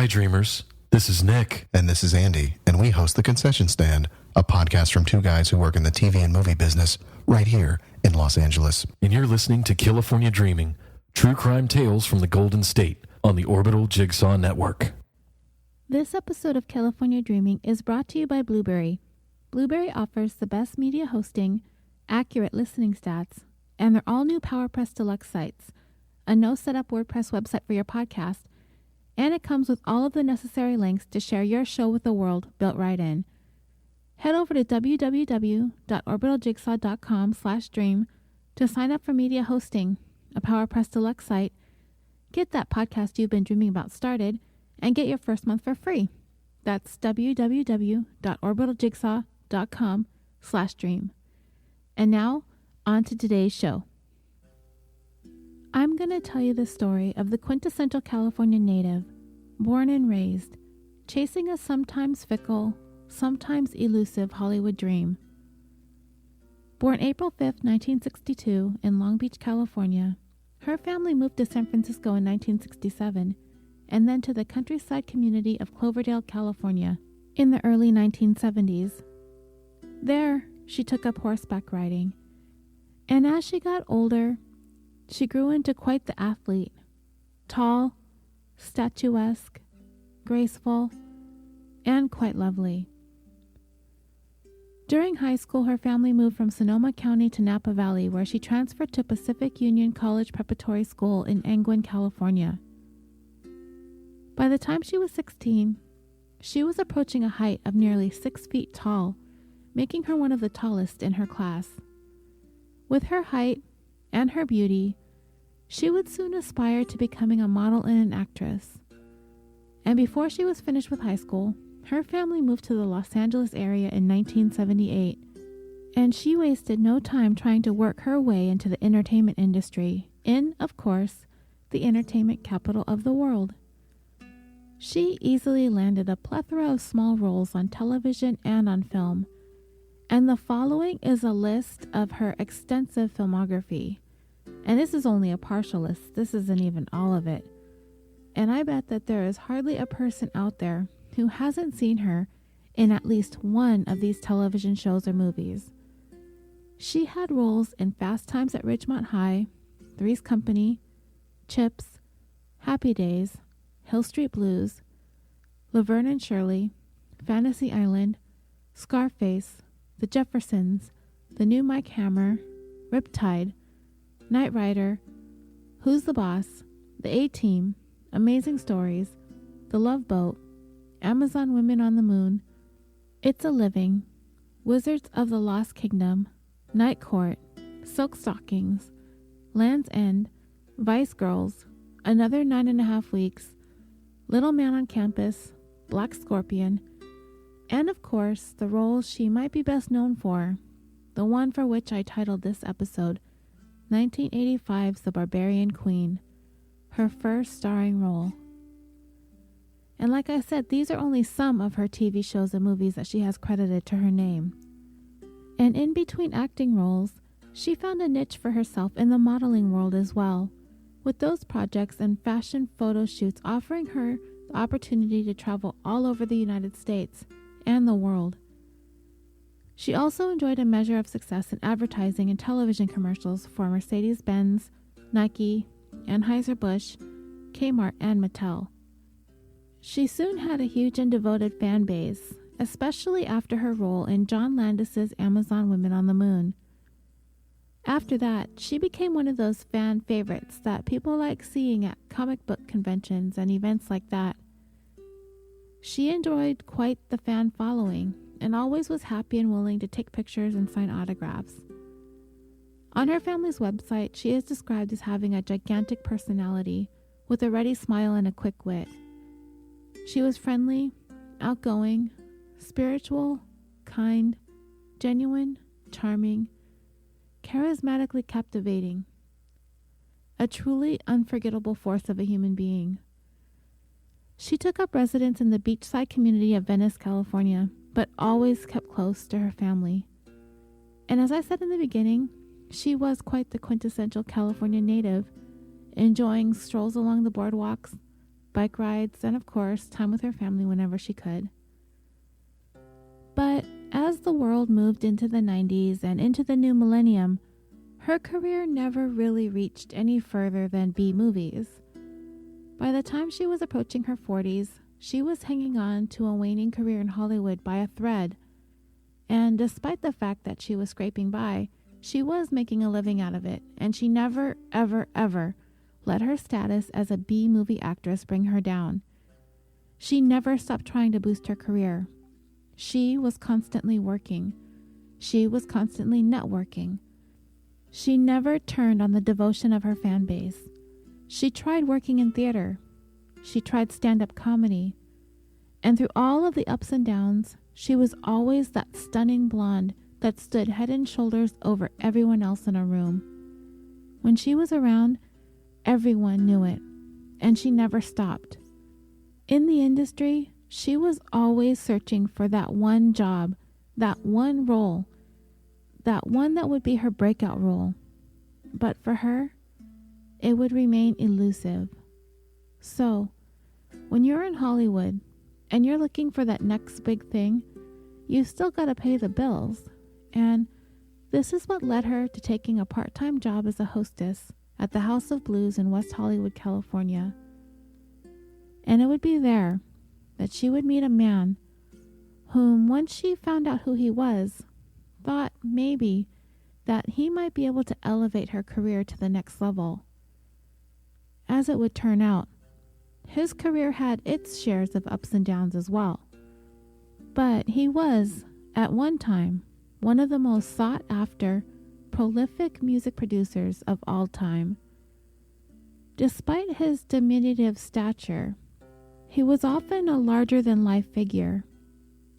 Hi, dreamers. This is Nick. And this is Andy, and we host The Concession Stand, a podcast from two guys who work in the TV and movie business right here in Los Angeles. And you're listening to California Dreaming, true crime tales from the Golden State on the Orbital Jigsaw Network. This episode of California Dreaming is brought to you by Blubrry. Blubrry offers the best media hosting, accurate listening stats, and their all-new PowerPress Deluxe sites, a no-setup WordPress website for your podcast, and it comes with all of the necessary links to share your show with the world built right in. Head over to www.orbitaljigsaw.com/dream to sign up for media hosting, a PowerPress Deluxe site, get that podcast you've been dreaming about started, and get your first month for free. That's www.orbitaljigsaw.com/dream. And now, on to today's show. I'm going to tell you the story of the quintessential California native, born and raised, chasing a sometimes fickle, sometimes elusive Hollywood dream. Born April 5th, 1962, in Long Beach, California, her family moved to San Francisco in 1967, and then to the countryside community of Cloverdale, California, in the early 1970s. There, she took up horseback riding, and as she got older, she grew into quite the athlete, tall, statuesque, graceful, and quite lovely. During high school, her family moved from Sonoma County to Napa Valley, where she transferred to Pacific Union College Preparatory School in Angwin, California. By the time she was 16, she was approaching a height of nearly 6 feet tall, making her one of the tallest in her class. With her height and her beauty, she would soon aspire to becoming a model and an actress. And before she was finished with high school, her family moved to the Los Angeles area in 1978, and she wasted no time trying to work her way into the entertainment industry in, of course, the entertainment capital of the world. She easily landed a plethora of small roles on television and on film, and the following is a list of her extensive filmography. And this is only a partial list. This isn't even all of it. And I bet that there is hardly a person out there who hasn't seen her in at least one of these television shows or movies. She had roles in Fast Times at Ridgemont High, Three's Company, Chips, Happy Days, Hill Street Blues, Laverne and Shirley, Fantasy Island, Scarface, The Jeffersons, The New Mike Hammer, Riptide, Knight Rider, Who's the Boss, The A-Team, Amazing Stories, The Love Boat, Amazon Women on the Moon, It's a Living, Wizards of the Lost Kingdom, Night Court, Silk Stockings, Land's End, Vice Girls, Another 9.5 Weeks, Little Man on Campus, Black Scorpion, and of course, the role she might be best known for, the one for which I titled this episode, 1985's The Barbarian Queen, her first starring role. And like I said, these are only some of her TV shows and movies that she has credited to her name. And in between acting roles, she found a niche for herself in the modeling world as well, with those projects and fashion photo shoots offering her the opportunity to travel all over the United States and the world. She also enjoyed a measure of success in advertising and television commercials for Mercedes-Benz, Nike, Anheuser-Busch, Kmart, and Mattel. She soon had a huge and devoted fan base, especially after her role in John Landis's Amazon Women on the Moon. After that, she became one of those fan favorites that people like seeing at comic book conventions and events like that. She enjoyed quite the fan following, and always was happy and willing to take pictures and sign autographs. On her family's website, she is described as having a gigantic personality, with a ready smile and a quick wit. She was friendly, outgoing, spiritual, kind, genuine, charming, charismatically captivating. A truly unforgettable force of a human being. She took up residence in the beachside community of Venice, California, but always kept close to her family. And as I said in the beginning, she was quite the quintessential California native, enjoying strolls along the boardwalks, bike rides, and of course, time with her family whenever she could. But as the world moved into the 90s and into the new millennium, her career never really reached any further than B movies. By the time she was approaching her 40s, she was hanging on to a waning career in Hollywood by a thread. And despite the fact that she was scraping by, she was making a living out of it, and she never, ever, ever let her status as a B movie actress bring her down. She never stopped trying to boost her career. She was constantly working. She was constantly networking. She never turned on the devotion of her fan base. She tried working in theater. She tried stand-up comedy. And through all of the ups and downs, she was always that stunning blonde that stood head and shoulders over everyone else in a room. When she was around, everyone knew it, and she never stopped. In the industry, she was always searching for that one job, that one role, that one that would be her breakout role. But for her, it would remain elusive. So, when you're in Hollywood and you're looking for that next big thing, you still gotta pay the bills. And this is what led her to taking a part-time job as a hostess at the House of Blues in West Hollywood, California. And it would be there that she would meet a man whom, once she found out who he was, thought maybe that he might be able to elevate her career to the next level. As it would turn out, his career had its shares of ups and downs as well. But he was, at one time, one of the most sought-after, prolific music producers of all time. Despite his diminutive stature, he was often a larger-than-life figure.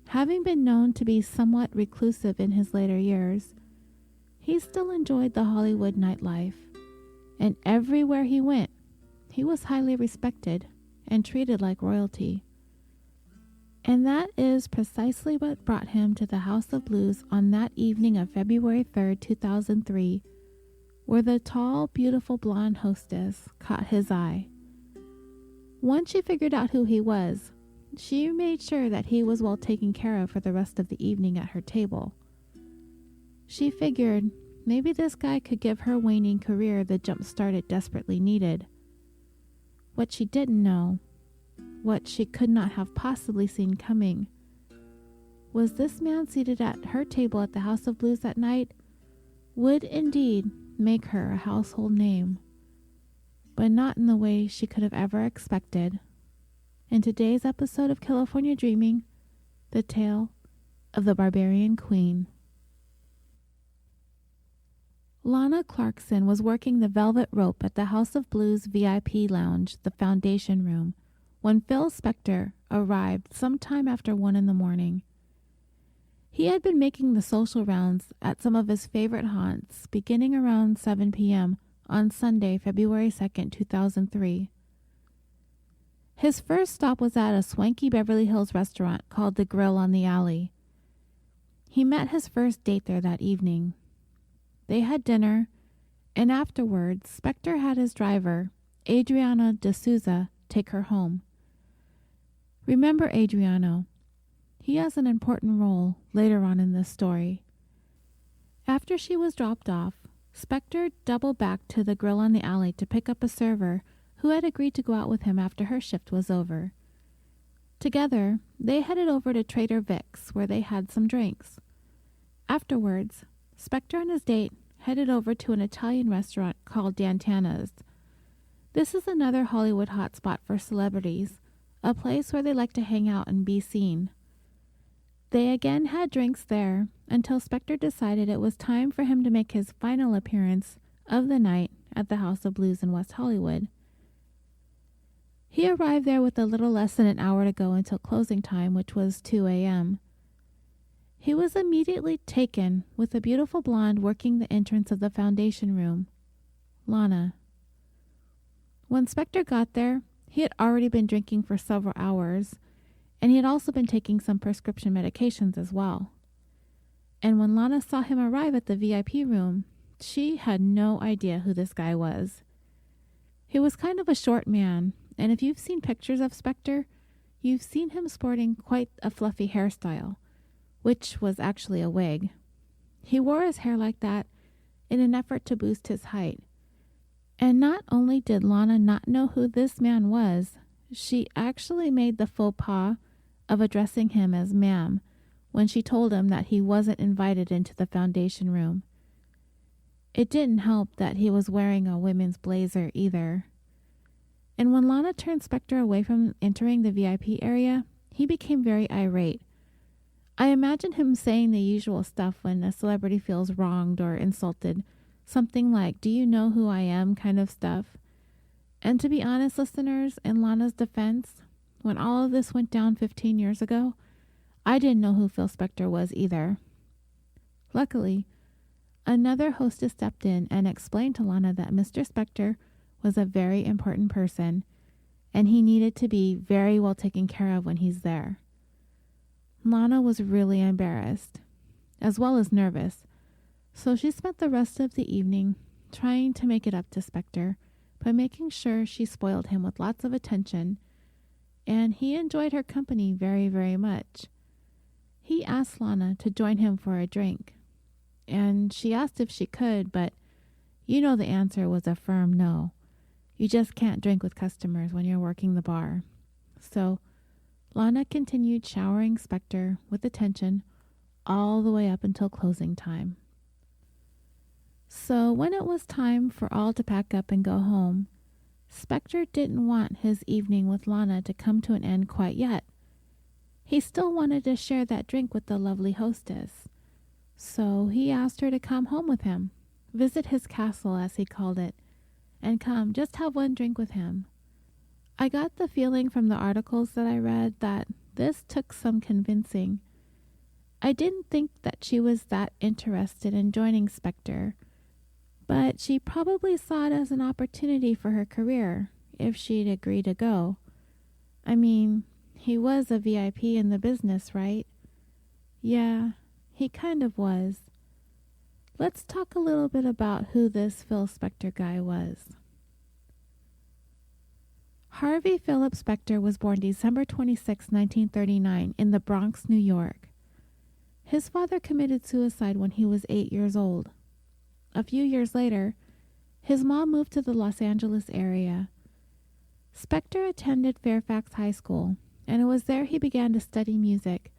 Having been known to be somewhat reclusive in his later years, he still enjoyed the Hollywood nightlife, and everywhere he went, he was highly respected and treated like royalty. And that is precisely what brought him to the House of Blues on that evening of February 3rd, 2003, where the tall, beautiful blonde hostess caught his eye. Once she figured out who he was, she made sure that he was well taken care of for the rest of the evening at her table. She figured maybe this guy could give her waning career the jump start it desperately needed. What she didn't know, what she could not have possibly seen coming, was this man seated at her table at the House of Blues that night would indeed make her a household name, but not in the way she could have ever expected. In today's episode of California Dreaming, the tale of the Barbarian Queen. Lana Clarkson was working the velvet rope at the House of Blues VIP lounge, the Foundation Room, when Phil Spector arrived sometime after 1 a.m. He had been making the social rounds at some of his favorite haunts beginning around 7 p.m. on Sunday, February 2nd, 2003. His first stop was at a swanky Beverly Hills restaurant called The Grill on the Alley. He met his first date there that evening. They had dinner, and afterwards, Spector had his driver, Adriano D'Souza, take her home. Remember Adriano. He has an important role later on in this story. After she was dropped off, Spector doubled back to the Grill on the Alley to pick up a server who had agreed to go out with him after her shift was over. Together, they headed over to Trader Vic's, where they had some drinks. Afterwards, Spector and his date headed over to an Italian restaurant called Dantana's. This is another Hollywood hotspot for celebrities, a place where they like to hang out and be seen. They again had drinks there until Spector decided it was time for him to make his final appearance of the night at the House of Blues in West Hollywood. He arrived there with a little less than an hour to go until closing time, which was 2 a.m. He was immediately taken with a beautiful blonde working the entrance of the Foundation Room, Lana. When Spector got there, he had already been drinking for several hours, and he had also been taking some prescription medications as well. And when Lana saw him arrive at the VIP room, she had no idea who this guy was. He was kind of a short man, and if you've seen pictures of Spector, you've seen him sporting quite a fluffy hairstyle, which was actually a wig. He wore his hair like that in an effort to boost his height. And not only did Lana not know who this man was, she actually made the faux pas of addressing him as ma'am when she told him that he wasn't invited into the foundation room. It didn't help that he was wearing a women's blazer either. And when Lana turned Spector away from entering the VIP area, he became very irate. I imagine him saying the usual stuff when a celebrity feels wronged or insulted, something like, "Do you know who I am?" kind of stuff. And to be honest, listeners, in Lana's defense, when all of this went down 15 years ago, I didn't know who Phil Spector was either. Luckily, another hostess stepped in and explained to Lana that Mr. Spector was a very important person, and he needed to be very well taken care of when he's there. Lana was really embarrassed, as well as nervous, so she spent the rest of the evening trying to make it up to Spector by making sure she spoiled him with lots of attention, and he enjoyed her company very, very much. He asked Lana to join him for a drink, and she asked if she could, but you know the answer was a firm no. You just can't drink with customers when you're working the bar. So Lana continued showering Spector with attention all the way up until closing time. So when it was time for all to pack up and go home, Spector didn't want his evening with Lana to come to an end quite yet. He still wanted to share that drink with the lovely hostess. So he asked her to come home with him, visit his castle as he called it, and come just have one drink with him. I got the feeling from the articles that I read that this took some convincing. I didn't think that she was that interested in joining Spector, but she probably saw it as an opportunity for her career if she'd agree to go. I mean, he was a VIP in the business, right? Yeah, he kind of was. Let's talk a little bit about who this Phil Spector guy was. Harvey Philip Spector was born December 26, 1939, in the Bronx, New York. His father committed suicide when he was 8 years old. A few years later, his mom moved to the Los Angeles area. Spector attended Fairfax High School, and it was there he began to study music,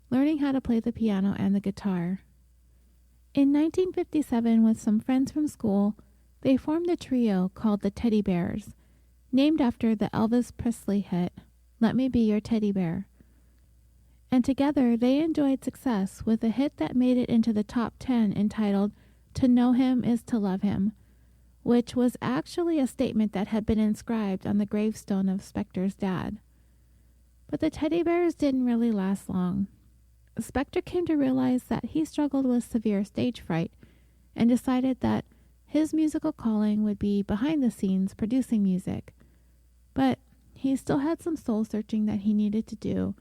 learning how to play the piano and the guitar. In 1957, with some friends from school, they formed a trio called the Teddy Bears, named after the Elvis Presley hit, "Let Me Be Your Teddy Bear." And together they enjoyed success with a hit that made it into the top 10 entitled "To Know Him Is to Love Him," which was actually a statement that had been inscribed on the gravestone of Spector's dad. But the Teddy Bears didn't really last long. Spector came to realize that he struggled with severe stage fright and decided that his musical calling would be behind the scenes producing music. But he still had some soul searching that he needed to do.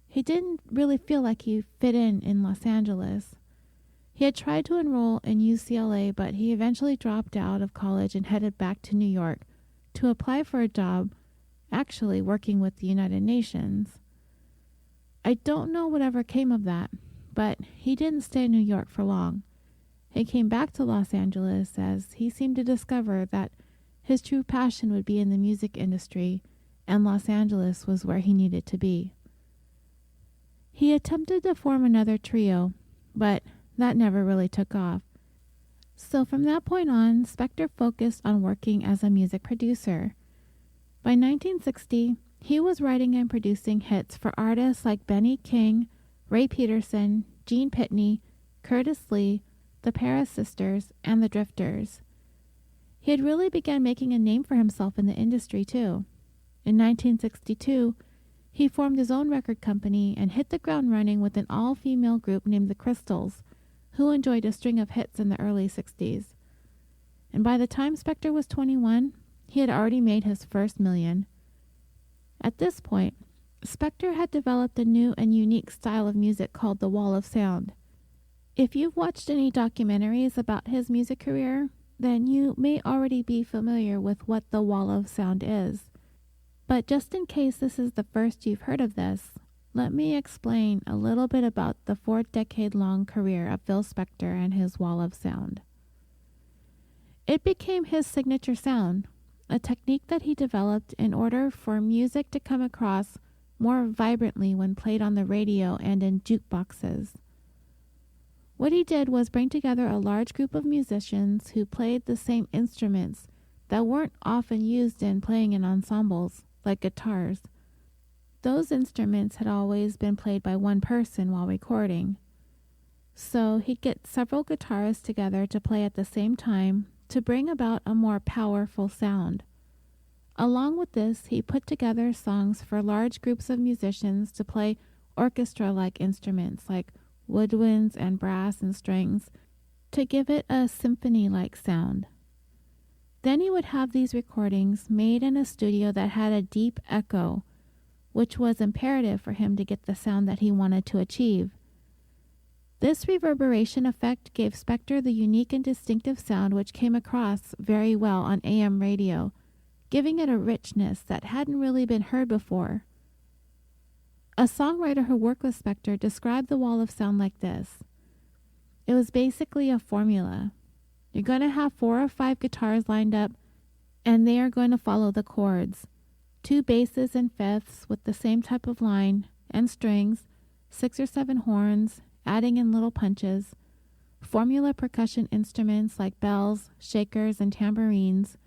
He didn't really feel like he fit in Los Angeles. He had tried to enroll in UCLA, but he eventually dropped out of college and headed back to New York to apply for a job actually working with the United Nations. I don't know whatever came of that, but he didn't stay in New York for long. He came back to Los Angeles as he seemed to discover that his true passion would be in the music industry, and Los Angeles was where he needed to be. He attempted to form another trio, but that never really took off. So from that point on, Spector focused on working as a music producer. By 1960, he was writing and producing hits for artists like Benny King, Ray Peterson, Gene Pitney, Curtis Lee, the Paris Sisters, and the Drifters. He had really begun making a name for himself in the industry, too. In 1962, he formed his own record company and hit the ground running with an all-female group named the Crystals, who enjoyed a string of hits in the early 60s. And by the time Spector was 21, he had already made his first million. At this point, Spector had developed a new and unique style of music called the Wall of Sound. If you've watched any documentaries about his music career, then you may already be familiar with what the Wall of Sound is. But just in case this is the first you've heard of this, let me explain a little bit about the 4-decade-long career of Phil Spector and his wall of sound. It became his signature sound, a technique that he developed in order for music to come across more vibrantly when played on the radio and in jukeboxes. What he did was bring together a large group of musicians who played the same instruments that weren't often used in playing in ensembles, like guitars. Those instruments had always been played by one person while recording. So he'd get several guitarists together to play at the same time to bring about a more powerful sound. Along with this, he put together songs for large groups of musicians to play orchestra-like instruments like woodwinds and brass and strings to give it a symphony-like sound. Then he would have these recordings made in a studio that had a deep echo, which was imperative for him to get the sound that he wanted to achieve. This reverberation effect gave Spector the unique and distinctive sound which came across very well on AM radio, giving it a richness that hadn't really been heard before. A songwriter who worked with Spector described the wall of sound like this. It was basically a formula. You're going to have 4 or 5 guitars lined up, and they are going to follow the chords. 2 basses and fifths with the same type of line, and strings, 6 or 7 horns, adding in little punches, formula percussion instruments like bells, shakers, and tambourines.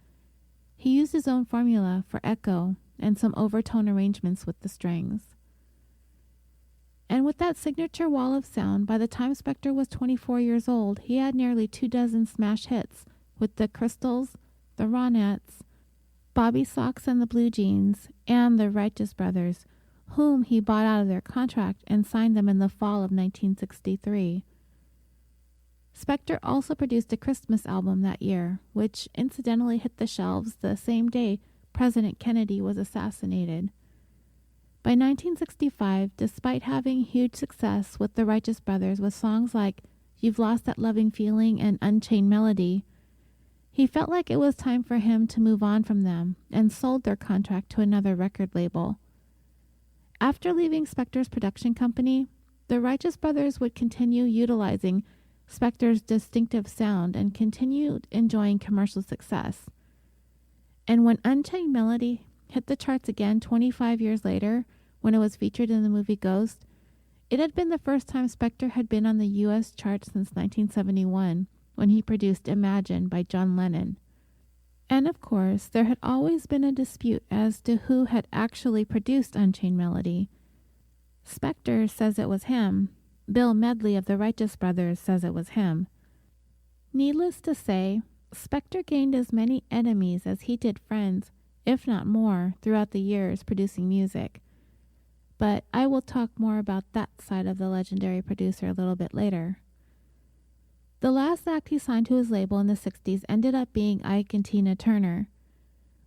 He used his own formula for echo and some overtone arrangements with the strings. And with that signature wall of sound, by the time Spector was 24 years old, he had nearly 24 smash hits with the Crystals, the Ronettes, Bobby Sox and the Blue Jeans, and the Righteous Brothers, whom he bought out of their contract and signed them in the fall of 1963. Spector also produced a Christmas album that year, which incidentally hit the shelves the same day President Kennedy was assassinated. By 1965, despite having huge success with the Righteous Brothers with songs like You've Lost That Loving Feeling and Unchained Melody, he felt like it was time for him to move on from them and sold their contract to another record label. After leaving Spector's production company, the Righteous Brothers would continue utilizing Spector's distinctive sound and continued enjoying commercial success. And when Unchained Melody hit the charts again 25 years later, when it was featured in the movie Ghost, it had been the first time Spector had been on the U.S. chart since 1971, when he produced Imagine by John Lennon. And of course, there had always been a dispute as to who had actually produced Unchained Melody. Spector says it was him. Bill Medley of the Righteous Brothers says it was him. Needless to say, Spector gained as many enemies as he did friends, if not more, throughout the years producing music. But I will talk more about that side of the legendary producer a little bit later. The last act he signed to his label in the 60s ended up being Ike and Tina Turner.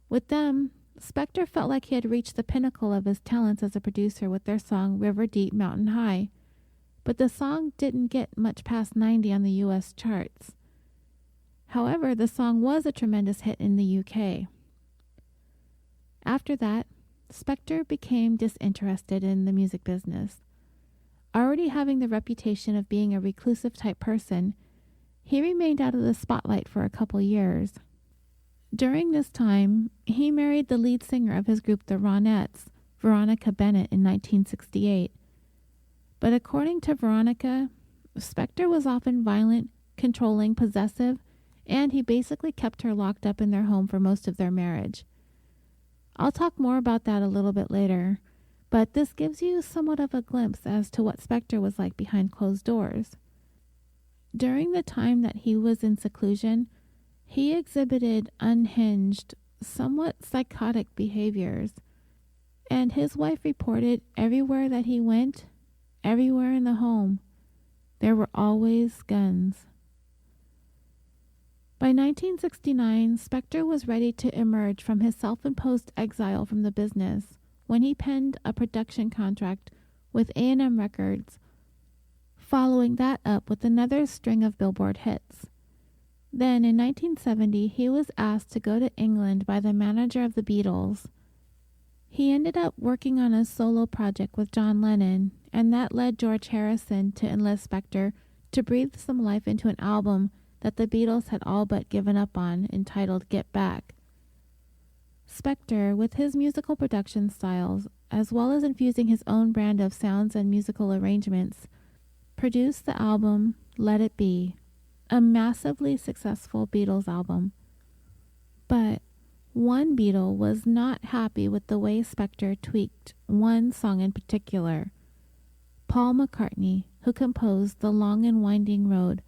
With them, Spector felt like he had reached the pinnacle of his talents as a producer with their song River Deep Mountain High, but the song didn't get much past 90 on the U.S. charts. However, the song was a tremendous hit in the UK. After that, Spector became disinterested in the music business. Already having the reputation of being a reclusive type person, he remained out of the spotlight for a couple years. During this time, he married the lead singer of his group, the Ronettes, Veronica Bennett, in 1968. But according to Veronica, Spector was often violent, controlling, possessive, and he basically kept her locked up in their home for most of their marriage. I'll talk more about that a little bit later, but this gives you somewhat of a glimpse as to what Spector was like behind closed doors. During the time that he was in seclusion, he exhibited unhinged, somewhat psychotic behaviors, and his wife reported everywhere that he went, everywhere in the home, there were always guns. By 1969, Spector was ready to emerge from his self-imposed exile from the business when he penned a production contract with A&M Records, following that up with another string of Billboard hits. Then, in 1970, he was asked to go to England by the manager of the Beatles. He ended up working on a solo project with John Lennon, and that led George Harrison to enlist Spector to breathe some life into an album that the Beatles had all but given up on, entitled Get Back. Spector, with his musical production styles, as well as infusing his own brand of sounds and musical arrangements, produced the album Let It Be, a massively successful Beatles album. But one Beatle was not happy with the way Spector tweaked one song in particular. Paul McCartney, who composed The Long and Winding Road,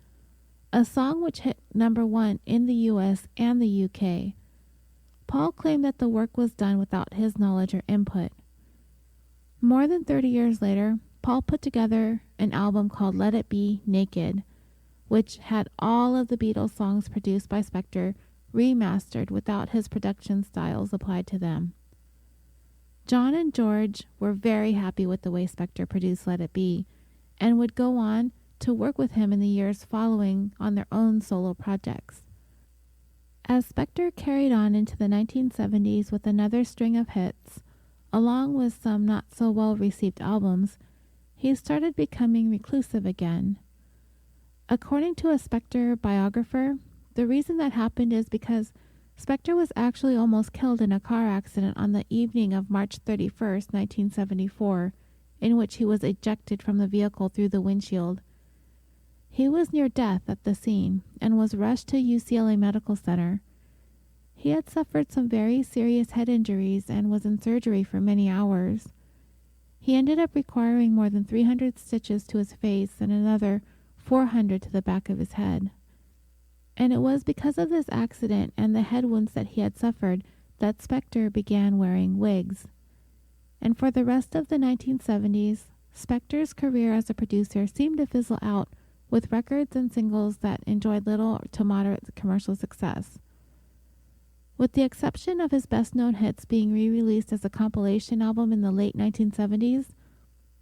a song which hit #1 in the US and the UK. Paul claimed that the work was done without his knowledge or input. More than 30 years later, Paul put together an album called Let It Be Naked, which had all of the Beatles songs produced by Spector remastered without his production styles applied to them. John and George were very happy with the way Spector produced Let It Be, and would go on to work with him in the years following on their own solo projects. As Spector carried on into the 1970s with another string of hits, along with some not so well received albums, he started becoming reclusive again. According to a Spector biographer, the reason that happened is because Spector was actually almost killed in a car accident on the evening of March 31st, 1974, in which he was ejected from the vehicle through the windshield. He was near death at the scene and was rushed to UCLA Medical Center. He had suffered some very serious head injuries and was in surgery for many hours. He ended up requiring more than 300 stitches to his face and another 400 to the back of his head. And it was because of this accident and the head wounds that he had suffered that Spector began wearing wigs. And for the rest of the 1970s, Spector's career as a producer seemed to fizzle out with records and singles that enjoyed little to moderate commercial success. With the exception of his best-known hits being re-released as a compilation album in the late 1970s,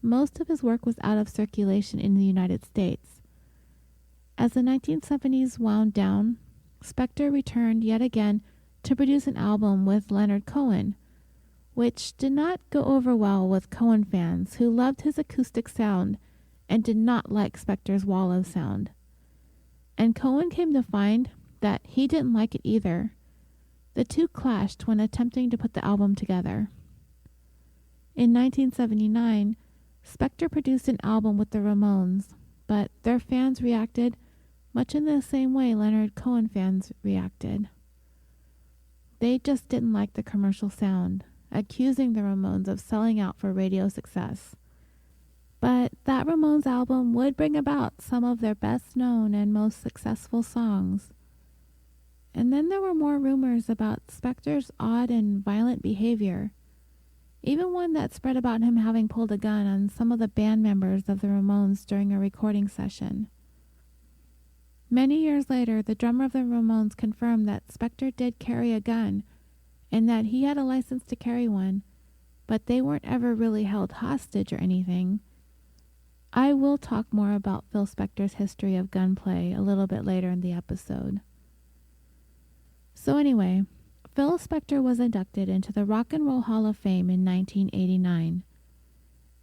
most of his work was out of circulation in the United States. As the 1970s wound down, Spector returned yet again to produce an album with Leonard Cohen, which did not go over well with Cohen fans who loved his acoustic sound and did not like Spector's wall of sound. And Cohen came to find that he didn't like it either. The two clashed when attempting to put the album together. In 1979, Spector produced an album with the Ramones, but their fans reacted much in the same way Leonard Cohen fans reacted. They just didn't like the commercial sound, accusing the Ramones of selling out for radio success. But that Ramones album would bring about some of their best-known and most successful songs. And then there were more rumors about Spector's odd and violent behavior, even one that spread about him having pulled a gun on some of the band members of the Ramones during a recording session. Many years later, the drummer of the Ramones confirmed that Spector did carry a gun and that he had a license to carry one, but they weren't ever really held hostage or anything. I will talk more about Phil Spector's history of gunplay a little bit later in the episode. So anyway, Phil Spector was inducted into the Rock and Roll Hall of Fame in 1989.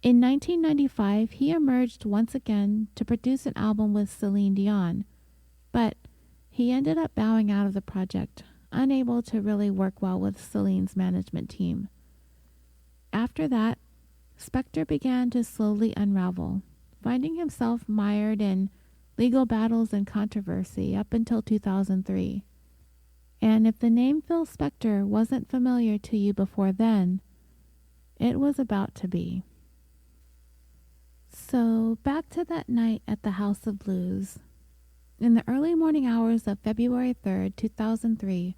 In 1995, he emerged once again to produce an album with Celine Dion, but he ended up bowing out of the project, unable to really work well with Celine's management team. After that, Spector began to slowly unravel, finding himself mired in legal battles and controversy up until 2003. And if the name Phil Spector wasn't familiar to you before then, it was about to be. So back to that night at the House of Blues. In the early morning hours of February 3rd, 2003,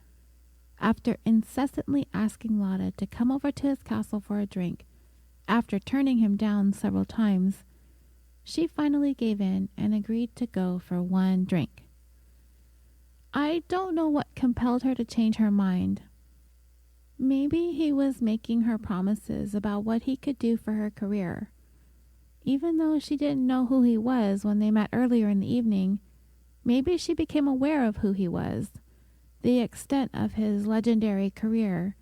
after incessantly asking Lana to come over to his castle for a drink, after turning him down several times, she finally gave in and agreed to go for one drink. I don't know what compelled her to change her mind. Maybe he was making her promises about what he could do for her career. Even though she didn't know who he was when they met earlier in the evening, maybe she became aware of who he was, the extent of his legendary career,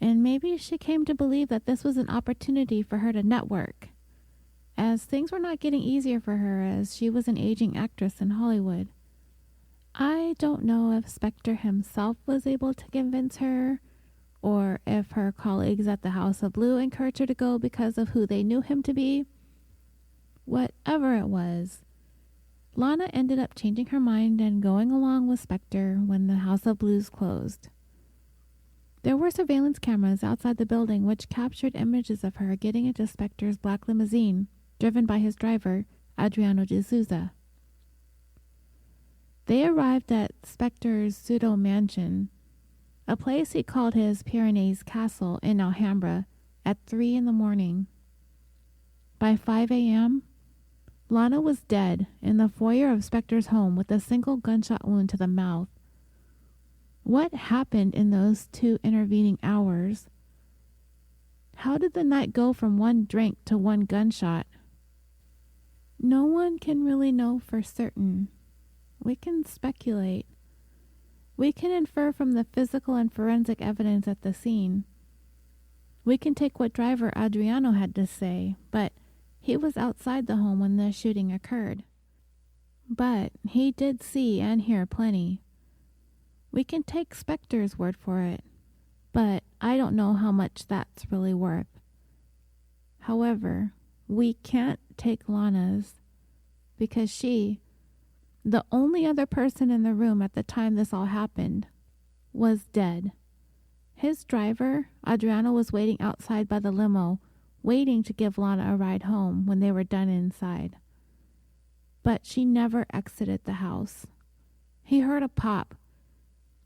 And maybe she came to believe that this was an opportunity for her to network, as things were not getting easier for her as she was an aging actress in Hollywood. I don't know if Spector himself was able to convince her, or if her colleagues at the House of Blue encouraged her to go because of who they knew him to be. Whatever it was, Lana ended up changing her mind and going along with Spector when the House of Blues closed. There were surveillance cameras outside the building which captured images of her getting into Spector's black limousine, driven by his driver, Adriano de Souza. They arrived at Spector's pseudo-mansion, a place he called his Pyrenees Castle in Alhambra, at 3 a.m. By 5 a.m., Lana was dead in the foyer of Spector's home with a single gunshot wound to the mouth. What happened in those 2 intervening hours? How did the night go from one drink to one gunshot? No one can really know for certain. We can speculate. We can infer from the physical and forensic evidence at the scene. We can take what driver Adriano had to say, but he was outside the home when the shooting occurred. But he did see and hear plenty. We can take Spector's word for it, but I don't know how much that's really worth. However, we can't take Lana's, because she, the only other person in the room at the time this all happened, was dead. His driver, Adriano, was waiting outside by the limo, waiting to give Lana a ride home when they were done inside. But she never exited the house. He heard a pop,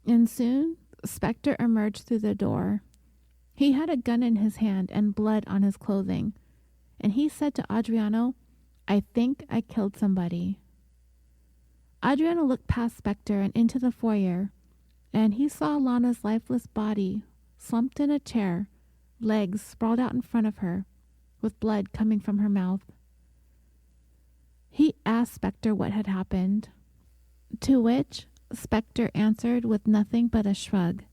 and soon Spector emerged through the door. He had a gun in his hand and blood on his clothing, and he said to Adriano, "I think I killed somebody." Adriano looked past Spector and into the foyer, and he saw Lana's lifeless body slumped in a chair, legs sprawled out in front of her, with blood coming from her mouth. He asked Spector what had happened, to which Spector answered with nothing but a shrug.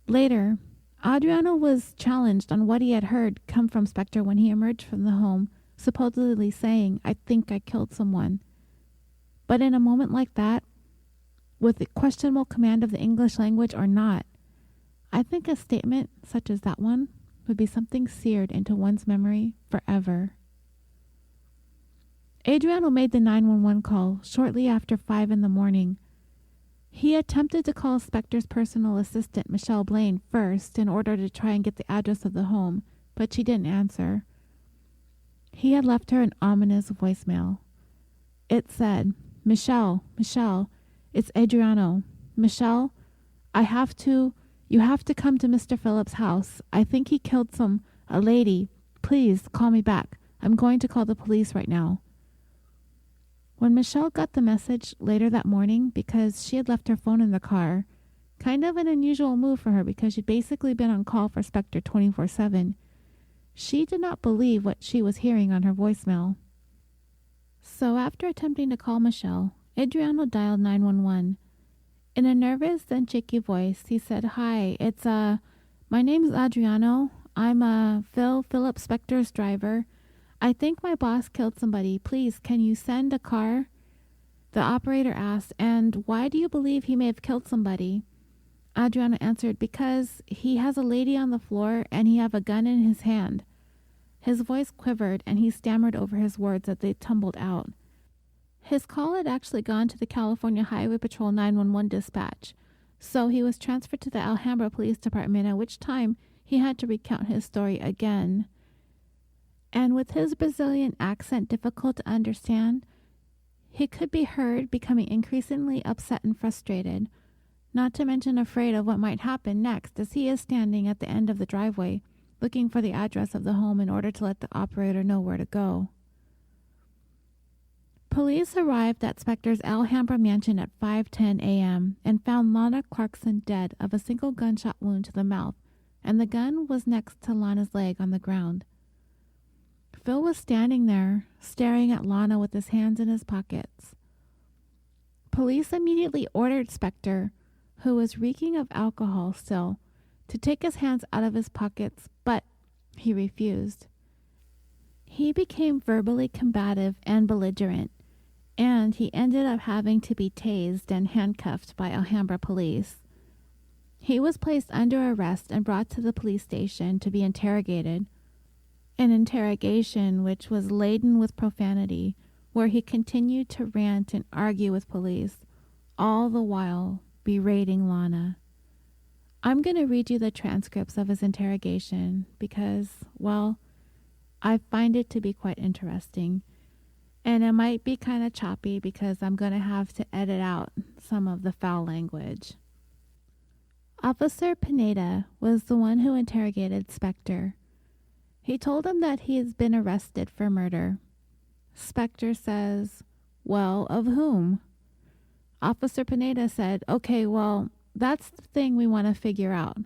Later, Adriano was challenged on what he had heard come from Spector when he emerged from the home, supposedly saying, "I think I killed someone." But in a moment like that, with the questionable command of the English language or not, I think a statement such as that one would be something seared into one's memory forever. Adriano made the 911 call shortly after 5 a.m. He attempted to call Spector's personal assistant, Michelle Blaine, first in order to try and get the address of the home, but she didn't answer. He had left her an ominous voicemail. It said, Michelle, it's Adriano. Michelle, you have to come to Mr. Phillips' house. I think he killed a lady. Please call me back. I'm going to call the police right now." When Michelle got the message later that morning, because she had left her phone in the car, kind of an unusual move for her because she'd basically been on call for Spector 24/7, she did not believe what she was hearing on her voicemail. So after attempting to call Michelle, Adriano dialed 911. In a nervous and shaky voice, he said, "Hi, it's my name's Adriano. I'm Philip Spector's driver. I think my boss killed somebody. Please, can you send a car?" The operator asked, "And why do you believe he may have killed somebody?" Adriano answered, "Because he has a lady on the floor and he have a gun in his hand." His voice quivered and he stammered over his words as they tumbled out. His call had actually gone to the California Highway Patrol 911 dispatch, so he was transferred to the Alhambra Police Department, at which time he had to recount his story again. And with his Brazilian accent difficult to understand, he could be heard becoming increasingly upset and frustrated, not to mention afraid of what might happen next as he is standing at the end of the driveway, looking for the address of the home in order to let the operator know where to go. Police arrived at Spector's Alhambra mansion at 5:10 a.m. and found Lana Clarkson dead of a single gunshot wound to the mouth, and the gun was next to Lana's leg on the ground. Phil was standing there, staring at Lana with his hands in his pockets. Police immediately ordered Spector, who was reeking of alcohol still, to take his hands out of his pockets, but he refused. He became verbally combative and belligerent, and he ended up having to be tased and handcuffed by Alhambra police. He was placed under arrest and brought to the police station to be interrogated, an interrogation which was laden with profanity, where he continued to rant and argue with police, all the while berating Lana. I'm going to read you the transcripts of his interrogation because, well, I find it to be quite interesting. And it might be kind of choppy because I'm going to have to edit out some of the foul language. Officer Pineda was the one who interrogated Spector. He told him that he has been arrested for murder. Spector says, "Well, of whom?" Officer Pineda said, "Okay, well, that's the thing we want to figure out."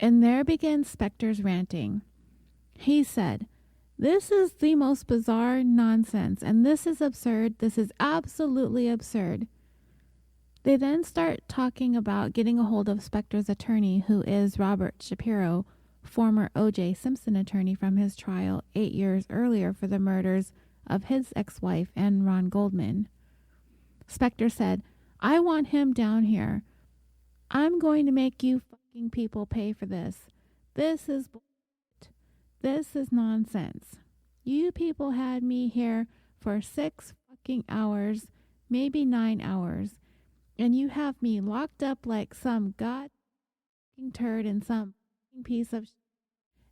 And there begins Spector's ranting. He said, "This is the most bizarre nonsense, and this is absurd. This is absolutely absurd." They then start talking about getting a hold of Spector's attorney, who is Robert Shapiro, former O.J. Simpson attorney from his trial 8 years earlier for the murders of his ex-wife and Ron Goldman. Spector said, "I want him down here. I'm going to make you fucking people pay for this. This is bullshit. This is nonsense. You people had me here for 6 fucking hours, maybe 9 hours, and you have me locked up like some god turd in some piece of shit.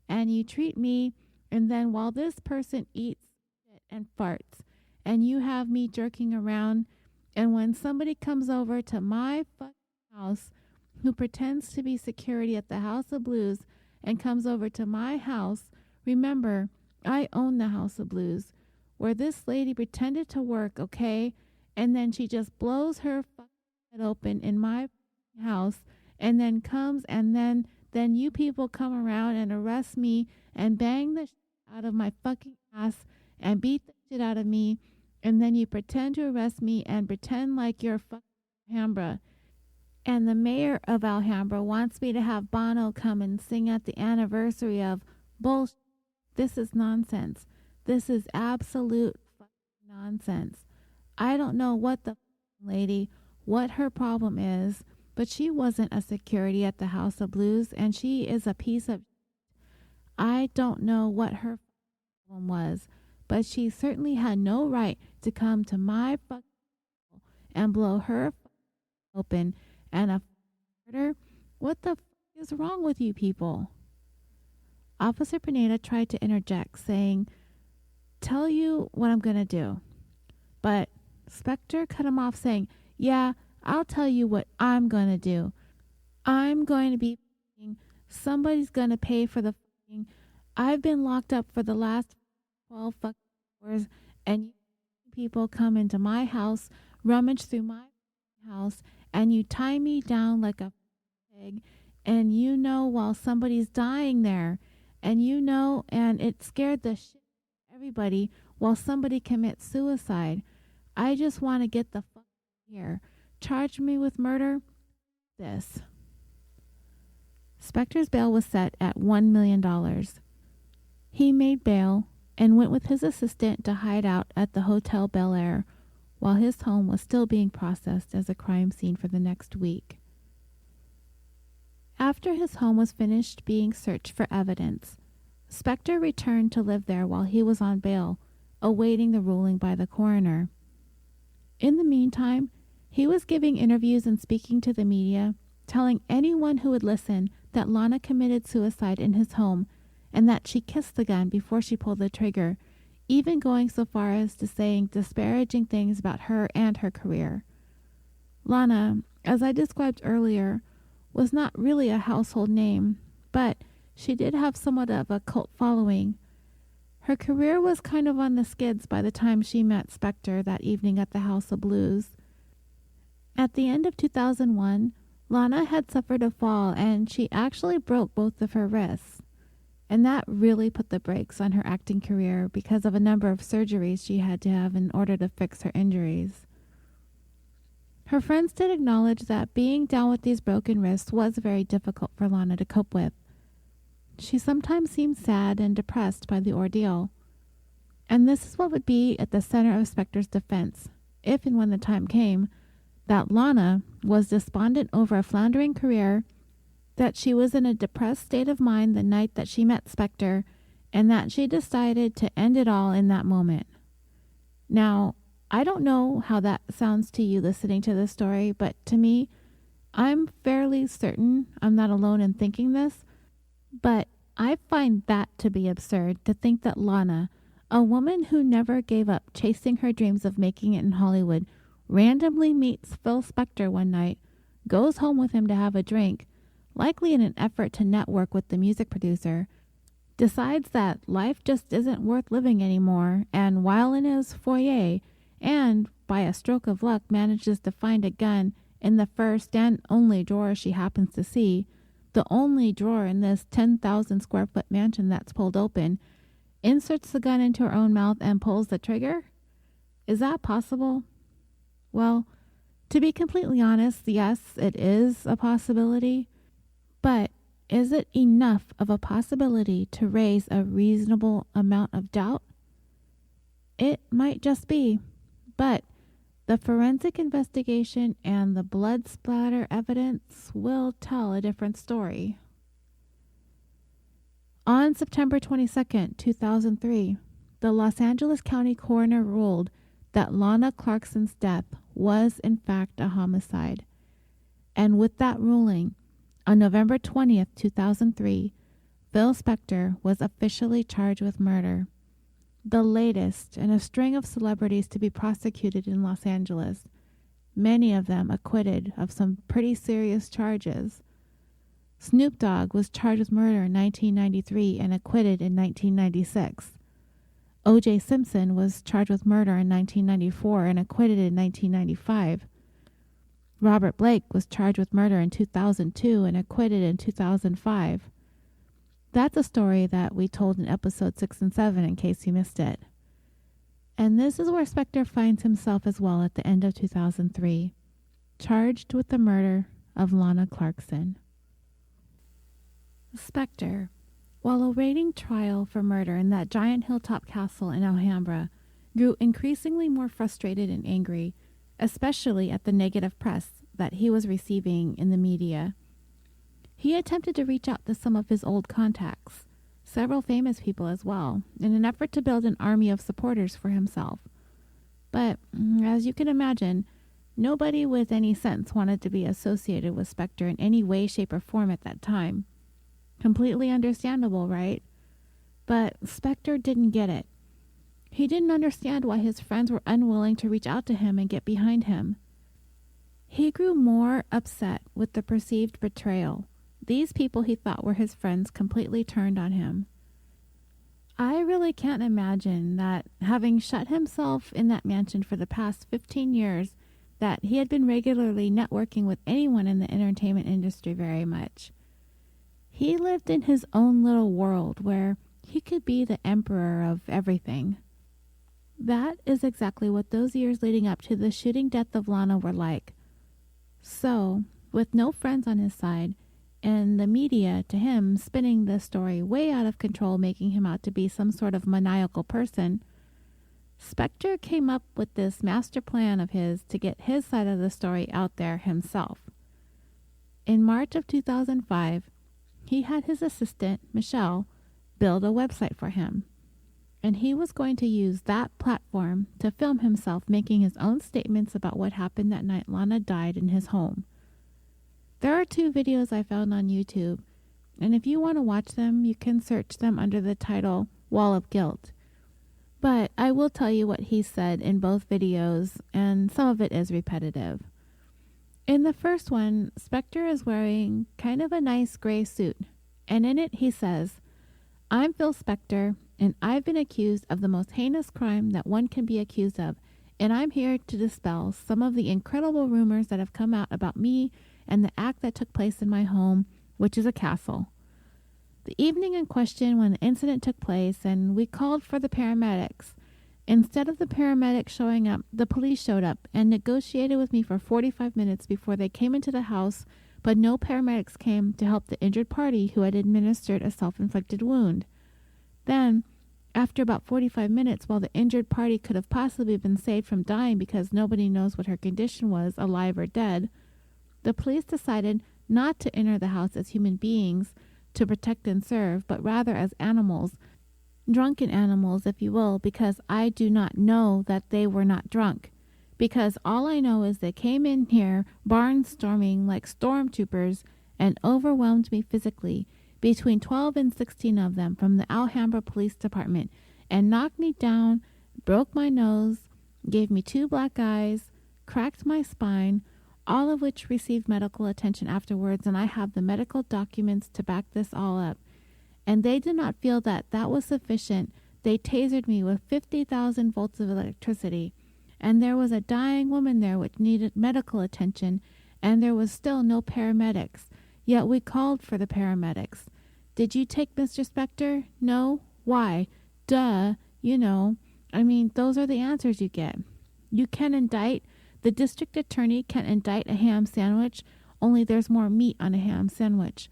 And you treat me, and then while this person eats shit and farts, and you have me jerking around, and when somebody comes over to my fucking house who pretends to be security at the House of Blues and comes over to my house, remember, I own the House of Blues, where this lady pretended to work, okay? And then she just blows her fucking head open in my house and then comes and then you people come around and arrest me and bang the shit out of my fucking ass and beat the shit out of me, and then you pretend to arrest me and pretend like you're fucking Alhambra. And the mayor of Alhambra wants me to have Bono come and sing at the anniversary of bullshit. This is nonsense. This is absolute fucking nonsense. I don't know what the lady, what her problem is, but she wasn't a security at the House of Blues, and she is a piece of... I don't know what her problem was, but she certainly had no right to come to my fucking and blow her open and a murder. What the is wrong with you people? Officer Pineda tried to interject, saying, "Tell you what I'm going to do." But Spector cut him off, saying, "Yeah, I'll tell you what I'm going to do. I'm going to be somebody's going to pay for the fucking... I've been locked up for the last 12 fucking hours, and you people come into my house, rummage through my house, and you tie me down like a pig, and you know while somebody's dying there, and you know, and it scared the shit out of everybody while somebody commits suicide. I just want to get the fuck here. Charge me with murder? This." Spector's bail was set at $1 million. He made bail and went with his assistant to hide out at the Hotel Bel Air while his home was still being processed as a crime scene for the next week. After his home was finished being searched for evidence, Spector returned to live there while he was on bail, awaiting the ruling by the coroner. In the meantime, he was giving interviews and speaking to the media, telling anyone who would listen that Lana committed suicide in his home and that she kissed the gun before she pulled the trigger, even going so far as to saying disparaging things about her and her career. Lana, as I described earlier, was not really a household name, but she did have somewhat of a cult following. Her career was kind of on the skids by the time she met Spector that evening at the House of Blues. At the end of 2001, Lana had suffered a fall and she actually broke both of her wrists. And that really put the brakes on her acting career because of a number of surgeries she had to have in order to fix her injuries. Her friends did acknowledge that being down with these broken wrists was very difficult for Lana to cope with. She sometimes seemed sad and depressed by the ordeal. And this is what would be at the center of Spector's defense, if and when the time came, that Lana was despondent over a floundering career, that she was in a depressed state of mind the night that she met Spector, and that she decided to end it all in that moment. Now, I don't know how that sounds to you listening to this story, but to me, I'm fairly certain I'm not alone in thinking this, but I find that to be absurd, to think that Lana, a woman who never gave up chasing her dreams of making it in Hollywood, randomly meets Phil Spector one night, goes home with him to have a drink, likely in an effort to network with the music producer, decides that life just isn't worth living anymore, and while in his foyer, and by a stroke of luck manages to find a gun in the first and only drawer she happens to see, the only drawer in this 10,000 square foot mansion that's pulled open, inserts the gun into her own mouth and pulls the trigger? Is that possible? Well, to be completely honest, yes, it is a possibility, but is it enough of a possibility to raise a reasonable amount of doubt? It might just be, but the forensic investigation and the blood splatter evidence will tell a different story. On September 22nd, 2003, the Los Angeles County coroner ruled that Lana Clarkson's death was in fact a homicide. And with that ruling, on November 20th, 2003, Phil Spector was officially charged with murder, the latest in a string of celebrities to be prosecuted in Los Angeles, many of them acquitted of some pretty serious charges. Snoop Dogg was charged with murder in 1993 and acquitted in 1996. O.J. Simpson was charged with murder in 1994 and acquitted in 1995. Robert Blake was charged with murder in 2002 and acquitted in 2005. That's a story that we told in episode 6 and 7 in case you missed it. And this is where Spector finds himself as well at the end of 2003, charged with the murder of Lana Clarkson. Spector, while awaiting trial for murder in that giant hilltop castle in Alhambra, grew increasingly more frustrated and angry, especially at the negative press that he was receiving in the media. He attempted to reach out to some of his old contacts, several famous people as well, in an effort to build an army of supporters for himself. But, as you can imagine, nobody with any sense wanted to be associated with Spector in any way, shape, or form at that time. Completely understandable, right? But Spector didn't get it. He didn't understand why his friends were unwilling to reach out to him and get behind him. He grew more upset with the perceived betrayal. These people he thought were his friends completely turned on him. I really can't imagine that, having shut himself in that mansion for the past 15 years, that he had been regularly networking with anyone in the entertainment industry very much. He lived in his own little world where he could be the emperor of everything. That is exactly what those years leading up to the shooting death of Lana were like. So, with no friends on his side, and the media, to him, spinning the story way out of control, making him out to be some sort of maniacal person, Spector came up with this master plan of his to get his side of the story out there himself. In March of 2005, he had his assistant, Michelle, build a website for him, and he was going to use that platform to film himself making his own statements about what happened that night Lana died in his home. There are 2 videos I found on YouTube, and if you want to watch them, you can search them under the title Wall of Guilt. But I will tell you what he said in both videos, and some of it is repetitive. In the first one, Spector is wearing kind of a nice gray suit, and in it he says, "I'm Phil Spector, and I've been accused of the most heinous crime that one can be accused of, and I'm here to dispel some of the incredible rumors that have come out about me and the act that took place in my home, which is a castle. The evening in question when the incident took place and we called for the paramedics, Instead of the paramedics showing up, the police showed up and negotiated with me for 45 minutes before they came into the house, but no paramedics came to help the injured party who had administered a self-inflicted wound. Then, after about 45 minutes, while the injured party could have possibly been saved from dying because nobody knows what her condition was, alive or dead, the police decided not to enter the house as human beings to protect and serve, but rather as animals, drunken animals, if you will, because I do not know that they were not drunk. Because all I know is they came in here barnstorming like stormtroopers and overwhelmed me physically, between 12 and 16 of them from the Alhambra Police Department, and knocked me down, broke my nose, gave me 2 black eyes, cracked my spine, all of which received medical attention afterwards, and I have the medical documents to back this all up. And they did not feel that that was sufficient. They tasered me with 50,000 volts of electricity. And there was a dying woman there which needed medical attention, and there was still no paramedics. Yet we called for the paramedics. Did you take Mr. Spector? No? Why? Duh. You know. I mean, those are the answers you get. You can indict. The district attorney can indict a ham sandwich, only there's more meat on a ham sandwich.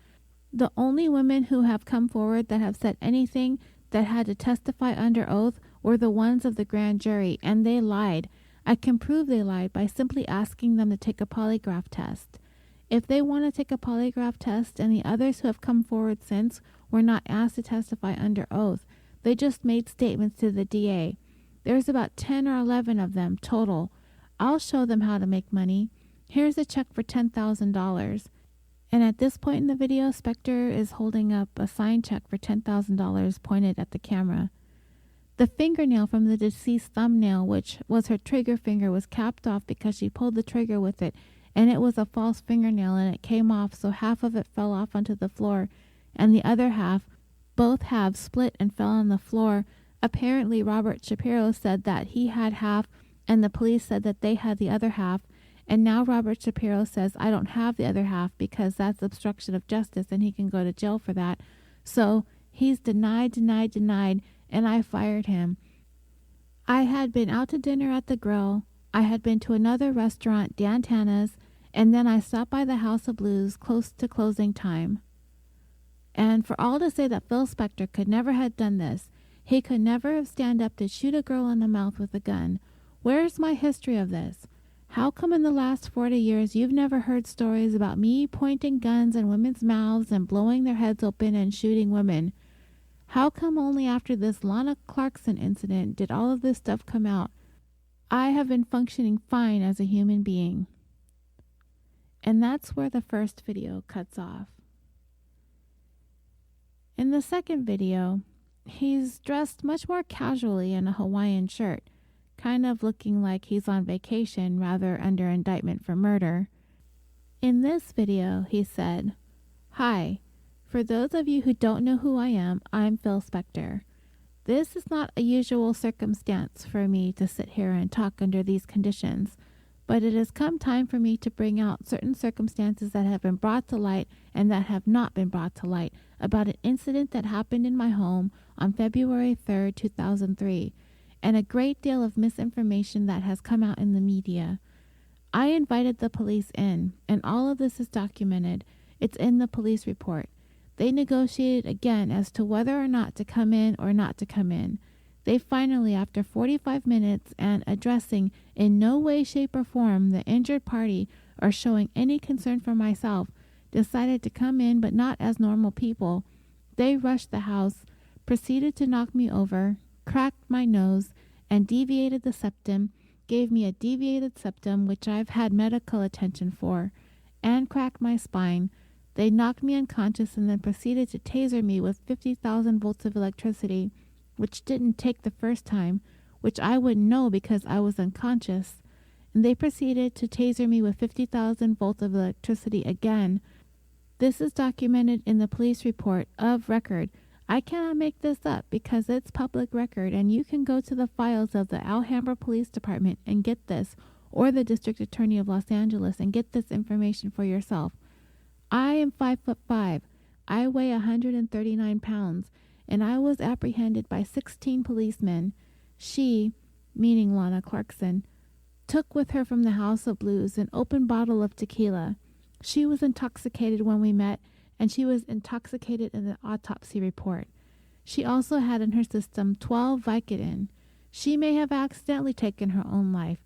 The only women who have come forward that have said anything that had to testify under oath were the ones of the grand jury, and they lied. I can prove they lied by simply asking them to take a polygraph test. If they want to take a polygraph test and the others who have come forward since were not asked to testify under oath, they just made statements to the DA. There's about 10 or 11 of them total. I'll show them how to make money. Here's a check for $10,000. And at this point in the video, Spector is holding up a signed check for $10,000 pointed at the camera. The fingernail from the deceased thumbnail, which was her trigger finger, was capped off because she pulled the trigger with it, and it was a false fingernail, and it came off, so half of it fell off onto the floor, and the other half, both halves split and fell on the floor. Apparently, Robert Shapiro said that he had half, and the police said that they had the other half. And now Robert Shapiro says, I don't have the other half because that's obstruction of justice and he can go to jail for that. So he's denied, and I fired him. I had been out to dinner at the Grill. I had been to another restaurant, Dantana's, and then I stopped by the House of Blues close to closing time. And for all to say that Phil Spector could never have done this, he could never have stand up to shoot a girl in the mouth with a gun. Where's my history of this? How come in the last 40 years you've never heard stories about me pointing guns in women's mouths and blowing their heads open and shooting women? How come only after this Lana Clarkson incident did all of this stuff come out? I have been functioning fine as a human being. And that's where the first video cuts off. In the second video, he's dressed much more casually in a Hawaiian shirt, kind of looking like he's on vacation rather under indictment for murder. In this video, he said, Hi, for those of you who don't know who I am, I'm Phil Spector. This is not a usual circumstance for me to sit here and talk under these conditions, but it has come time for me to bring out certain circumstances that have been brought to light and that have not been brought to light about an incident that happened in my home on February 3rd, 2003. And a great deal of misinformation that has come out in the media. I invited the police in, and all of this is documented. It's in the police report. They negotiated again as to whether or not to come in or not to come in. They finally, after 45 minutes and addressing in no way, shape, or form the injured party or showing any concern for myself, decided to come in, but not as normal people. They rushed the house, proceeded to knock me over, cracked my nose, and deviated the septum, gave me a deviated septum, which I've had medical attention for, and cracked my spine. They knocked me unconscious and then proceeded to taser me with 50,000 volts of electricity, which didn't take the first time, which I wouldn't know because I was unconscious. And they proceeded to taser me with 50,000 volts of electricity again. This is documented in the police report of record. I cannot make this up because it's public record, and you can go to the files of the Alhambra Police Department and get this, or the District Attorney of Los Angeles and get this information for yourself. I am 5'5". I weigh 139 pounds, and I was apprehended by 16 policemen. She, meaning Lana Clarkson, took with her from the House of Blues an open bottle of tequila. She was intoxicated when we met, and she was intoxicated in the autopsy report. She also had in her system 12 Vicodin. She may have accidentally taken her own life.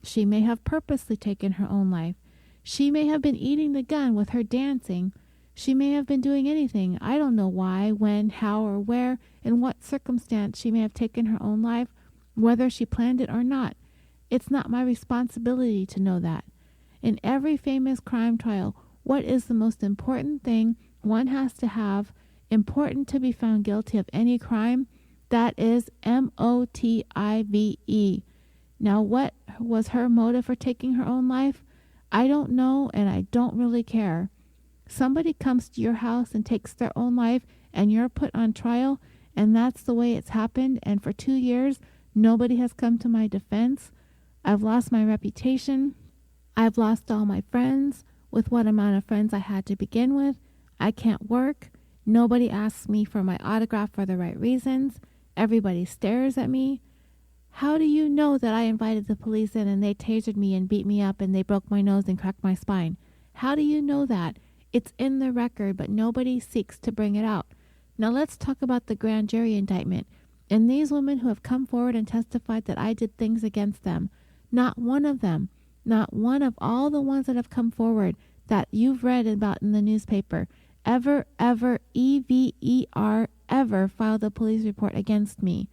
She may have purposely taken her own life. She may have been eating the gun with her dancing. She may have been doing anything. I don't know why, when, how, or where, in what circumstance she may have taken her own life, whether she planned it or not. It's not my responsibility to know that. In every famous crime trial, what is the most important thing one has to have important to be found guilty of any crime? That is motive. Now, what was her motive for taking her own life? I don't know, and I don't really care. Somebody comes to your house and takes their own life, and you're put on trial, and that's the way it's happened, and for 2 years, nobody has come to my defense. I've lost my reputation. I've lost all my friends. With what amount of friends I had to begin with, I can't work. Nobody asks me for my autograph for the right reasons. Everybody stares at me. How do you know that I invited the police in and they tasered me and beat me up and they broke my nose and cracked my spine? How do you know that? It's in the record, but nobody seeks to bring it out. Now let's talk about the grand jury indictment. And these women who have come forward and testified that I did things against them, not one of them, not one of all the ones that have come forward that you've read about in the newspaper, ever, ever filed a police report against me.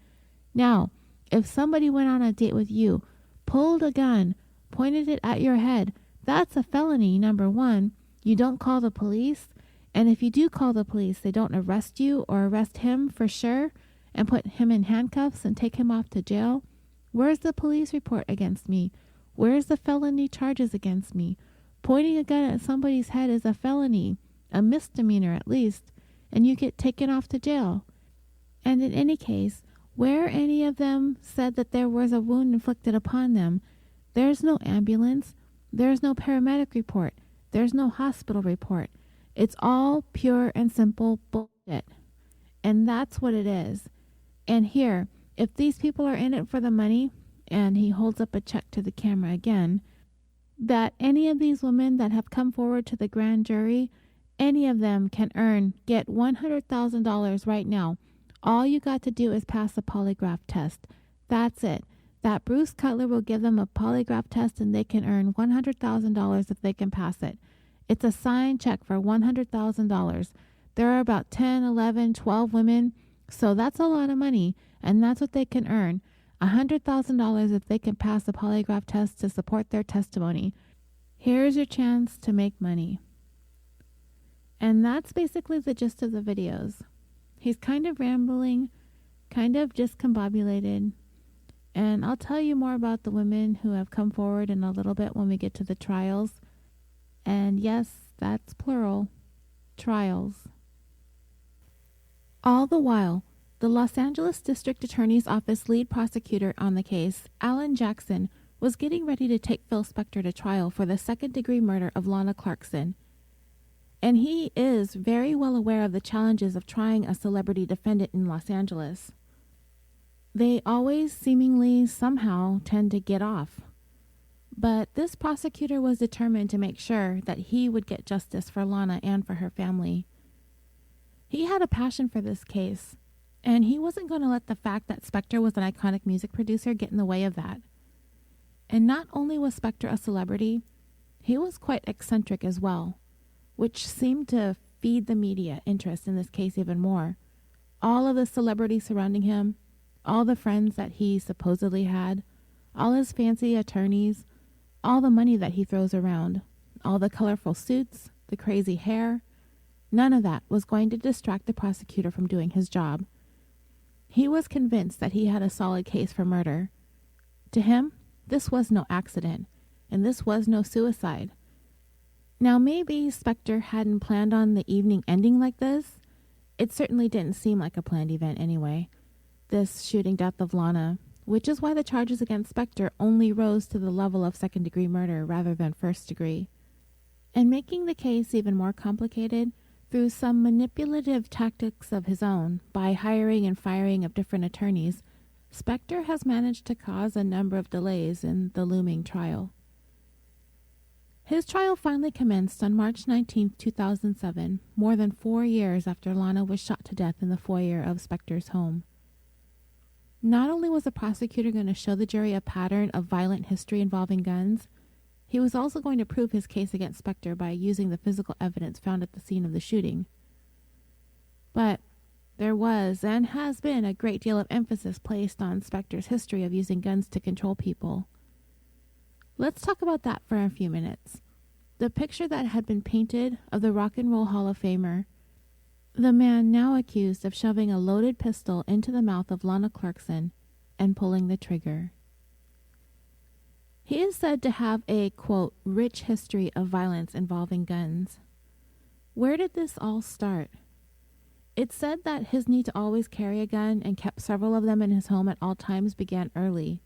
Now, if somebody went on a date with you, pulled a gun, pointed it at your head, that's a felony, number one. You don't call the police. And if you do call the police, they don't arrest you or arrest him for sure and put him in handcuffs and take him off to jail. Where's the police report against me? Where's the felony charges against me? Pointing a gun at somebody's head is a felony, a misdemeanor at least, and you get taken off to jail. And in any case, where any of them said that there was a wound inflicted upon them, there's no ambulance, there's no paramedic report, there's no hospital report. It's all pure and simple bullshit. And that's what it is. And here, if these people are in it for the money, and he holds up a check to the camera again, that any of these women that have come forward to the grand jury, any of them can get $100,000 right now. All you got to do is pass a polygraph test. That's it. That Bruce Cutler will give them a polygraph test and they can earn $100,000 if they can pass it. It's a signed check for $100,000. There are about 10, 11, 12 women, so that's a lot of money, and that's what they can earn. $100,000 if they can pass a polygraph test to support their testimony. Here's your chance to make money. And that's basically the gist of the videos. He's kind of rambling, kind of discombobulated. And I'll tell you more about the women who have come forward in a little bit when we get to the trials. And yes, that's plural, trials. All the while, the Los Angeles District Attorney's Office lead prosecutor on the case, Alan Jackson, was getting ready to take Phil Spector to trial for the second-degree murder of Lana Clarkson. And he is very well aware of the challenges of trying a celebrity defendant in Los Angeles. They always seemingly somehow tend to get off. But this prosecutor was determined to make sure that he would get justice for Lana and for her family. He had a passion for this case, and he wasn't going to let the fact that Spector was an iconic music producer get in the way of that. And not only was Spector a celebrity, he was quite eccentric as well, which seemed to feed the media interest in this case even more. All of the celebrities surrounding him, all the friends that he supposedly had, all his fancy attorneys, all the money that he throws around, all the colorful suits, the crazy hair, none of that was going to distract the prosecutor from doing his job. He was convinced that he had a solid case for murder. To him, this was no accident, and this was no suicide. Now, maybe Spector hadn't planned on the evening ending like this. It certainly didn't seem like a planned event anyway, this shooting death of Lana, which is why the charges against Spector only rose to the level of second-degree murder rather than first-degree. And making the case even more complicated, through some manipulative tactics of his own, by hiring and firing of different attorneys, Spector has managed to cause a number of delays in the looming trial. His trial finally commenced on March 19, 2007, more than 4 years after Lana was shot to death in the foyer of Spector's home. Not only was the prosecutor going to show the jury a pattern of violent history involving guns, he was also going to prove his case against Spector by using the physical evidence found at the scene of the shooting. But there was and has been a great deal of emphasis placed on Spector's history of using guns to control people. Let's talk about that for a few minutes. The picture that had been painted of the Rock and Roll Hall of Famer, the man now accused of shoving a loaded pistol into the mouth of Lana Clarkson and pulling the trigger. He is said to have a, quote, rich history of violence involving guns. Where did this all start? It's said that his need to always carry a gun and kept several of them in his home at all times began early.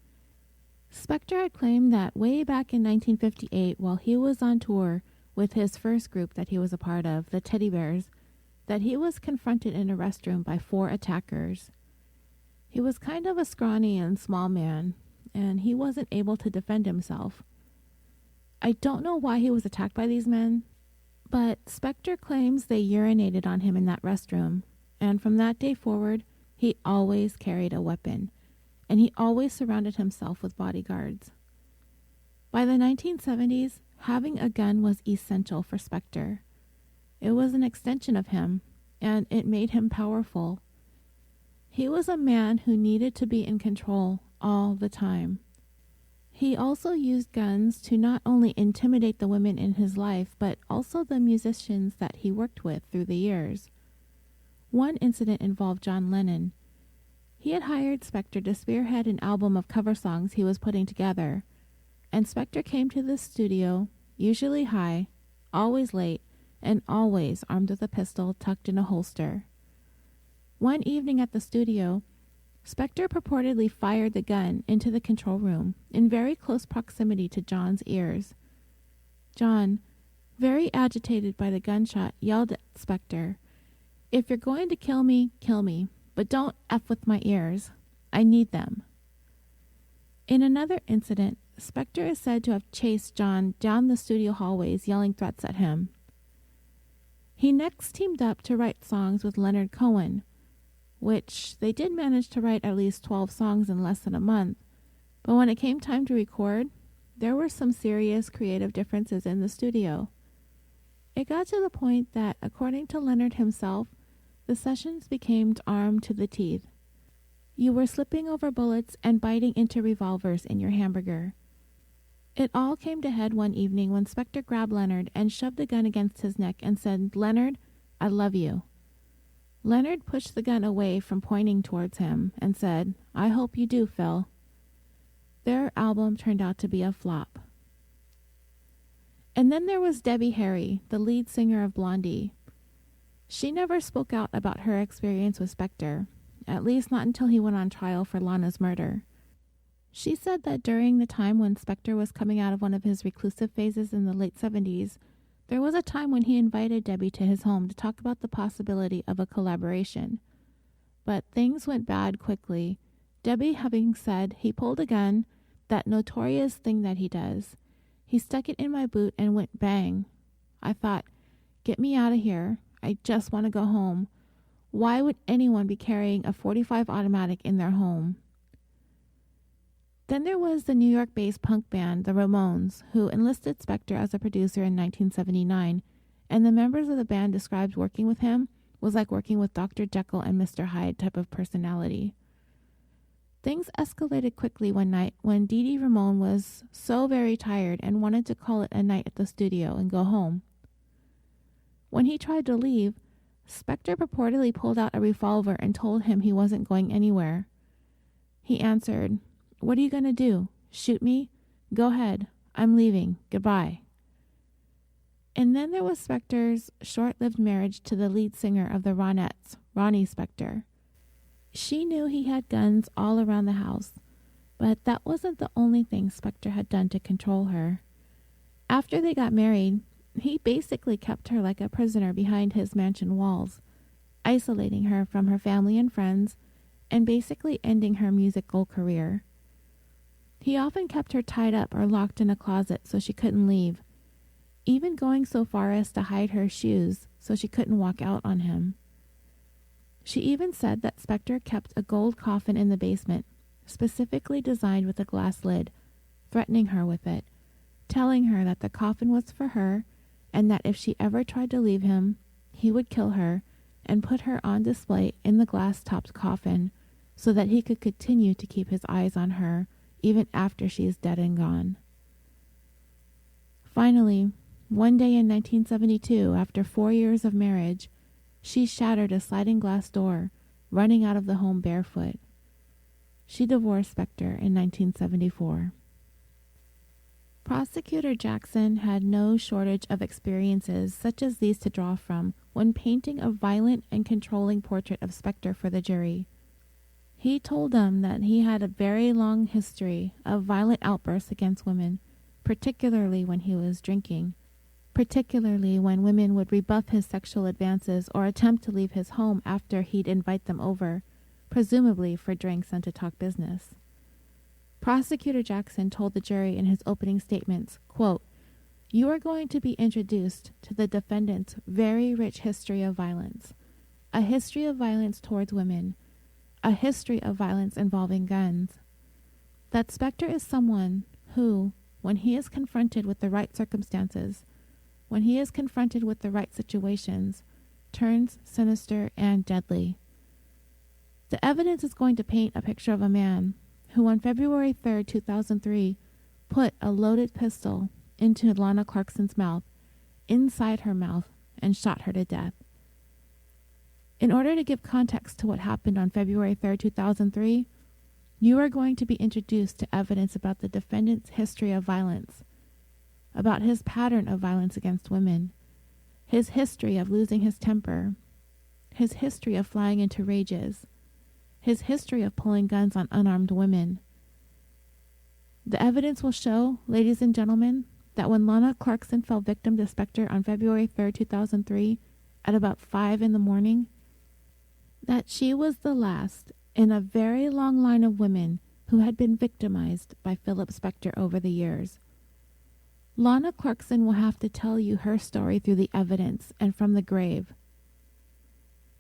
Spector had claimed that way back in 1958, while he was on tour with his first group that he was a part of, the Teddy Bears, that he was confronted in a restroom by 4 attackers. He was kind of a scrawny and small man, and he wasn't able to defend himself. I don't know why he was attacked by these men, but Spector claims they urinated on him in that restroom, and from that day forward, he always carried a weapon, and he always surrounded himself with bodyguards. By the 1970s, having a gun was essential for Spector. It was an extension of him, and it made him powerful. He was a man who needed to be in control all the time. He also used guns to not only intimidate the women in his life, but also the musicians that he worked with through the years. One incident involved John Lennon. He had hired Spector to spearhead an album of cover songs he was putting together, and Spector came to the studio, usually high, always late, and always armed with a pistol tucked in a holster. One evening at the studio, Spector purportedly fired the gun into the control room in very close proximity to John's ears. John, very agitated by the gunshot, yelled at Spector, "If you're going to kill me, but don't F with my ears. I need them." In another incident, Spector is said to have chased John down the studio hallways, yelling threats at him. He next teamed up to write songs with Leonard Cohen, which they did manage to write at least 12 songs in less than a month, but when it came time to record, there were some serious creative differences in the studio. It got to the point that, according to Leonard himself, the sessions became armed to the teeth. You were slipping over bullets and biting into revolvers in your hamburger. It all came to head one evening when Spector grabbed Leonard and shoved the gun against his neck and said, "Leonard, I love you." Leonard pushed the gun away from pointing towards him and said, "I hope you do, Phil." Their album turned out to be a flop. And then there was Debbie Harry, the lead singer of Blondie. She never spoke out about her experience with Spector, at least not until he went on trial for Lana's murder. She said that during the time when Spector was coming out of one of his reclusive phases in the late 70s, there was a time when he invited Debbie to his home to talk about the possibility of a collaboration. But things went bad quickly, Debbie having said he pulled a gun, that notorious thing that he does. He stuck it in my boot and went bang. I thought, get me out of here. I just want to go home. Why would anyone be carrying a .45 automatic in their home? Then there was the New York-based punk band, the Ramones, who enlisted Spector as a producer in 1979, and the members of the band described working with him was like working with Dr. Jekyll and Mr. Hyde type of personality. Things escalated quickly one night when Dee Dee Ramone was so very tired and wanted to call it a night at the studio and go home. When he tried to leave, Spector purportedly pulled out a revolver and told him he wasn't going anywhere. He answered, "What are you going to do? Shoot me? Go ahead. I'm leaving. Goodbye." And then there was Spector's short-lived marriage to the lead singer of the Ronettes, Ronnie Spector. She knew he had guns all around the house, but that wasn't the only thing Spector had done to control her. After they got married, he basically kept her like a prisoner behind his mansion walls, isolating her from her family and friends, and basically ending her musical career. He often kept her tied up or locked in a closet so she couldn't leave, even going so far as to hide her shoes so she couldn't walk out on him. She even said that Spector kept a gold coffin in the basement, specifically designed with a glass lid, threatening her with it, telling her that the coffin was for her and that if she ever tried to leave him, he would kill her and put her on display in the glass-topped coffin so that he could continue to keep his eyes on her even after she is dead and gone. Finally, one day in 1972, after 4 years of marriage, she shattered a sliding glass door, running out of the home barefoot. She divorced Spector in 1974. Prosecutor Jackson had no shortage of experiences such as these to draw from when painting a violent and controlling portrait of Spector for the jury. He told them that he had a very long history of violent outbursts against women, particularly when he was drinking, particularly when women would rebuff his sexual advances or attempt to leave his home after he'd invite them over, presumably for drinks and to talk business. Prosecutor Jackson told the jury in his opening statements, quote, "You are going to be introduced to the defendant's very rich history of violence, a history of violence towards women, a history of violence involving guns. That Spector is someone who, when he is confronted with the right circumstances, when he is confronted with the right situations, turns sinister and deadly. The evidence is going to paint a picture of a man who on February 3rd, 2003, put a loaded pistol into Lana Clarkson's mouth, inside her mouth, and shot her to death. In order to give context to what happened on February 3rd, 2003, you are going to be introduced to evidence about the defendant's history of violence, about his pattern of violence against women, his history of losing his temper, his history of flying into rages, his history of pulling guns on unarmed women. The evidence will show, ladies and gentlemen, that when Lana Clarkson fell victim to Spector on February 3rd, 2003, at about 5 a.m, that she was the last in a very long line of women who had been victimized by Philip Spector over the years. Lana Clarkson will have to tell you her story through the evidence and from the grave.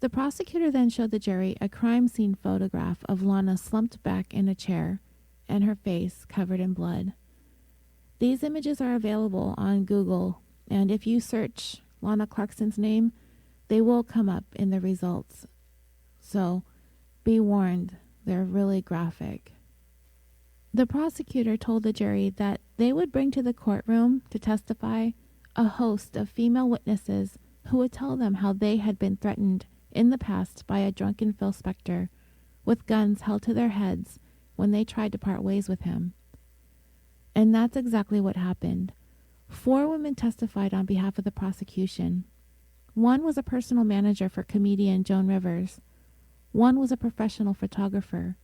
The prosecutor then showed the jury a crime scene photograph of Lana slumped back in a chair and her face covered in blood. These images are available on Google, and if you search Lana Clarkson's name, they will come up in the results. So, be warned, they're really graphic. The prosecutor told the jury that they would bring to the courtroom to testify a host of female witnesses who would tell them how they had been threatened in the past by a drunken Phil Spector, with guns held to their heads when they tried to part ways with him. And that's exactly what happened. 4 women testified on behalf of the prosecution. One was a personal manager for comedian Joan Rivers. One was a professional photographer.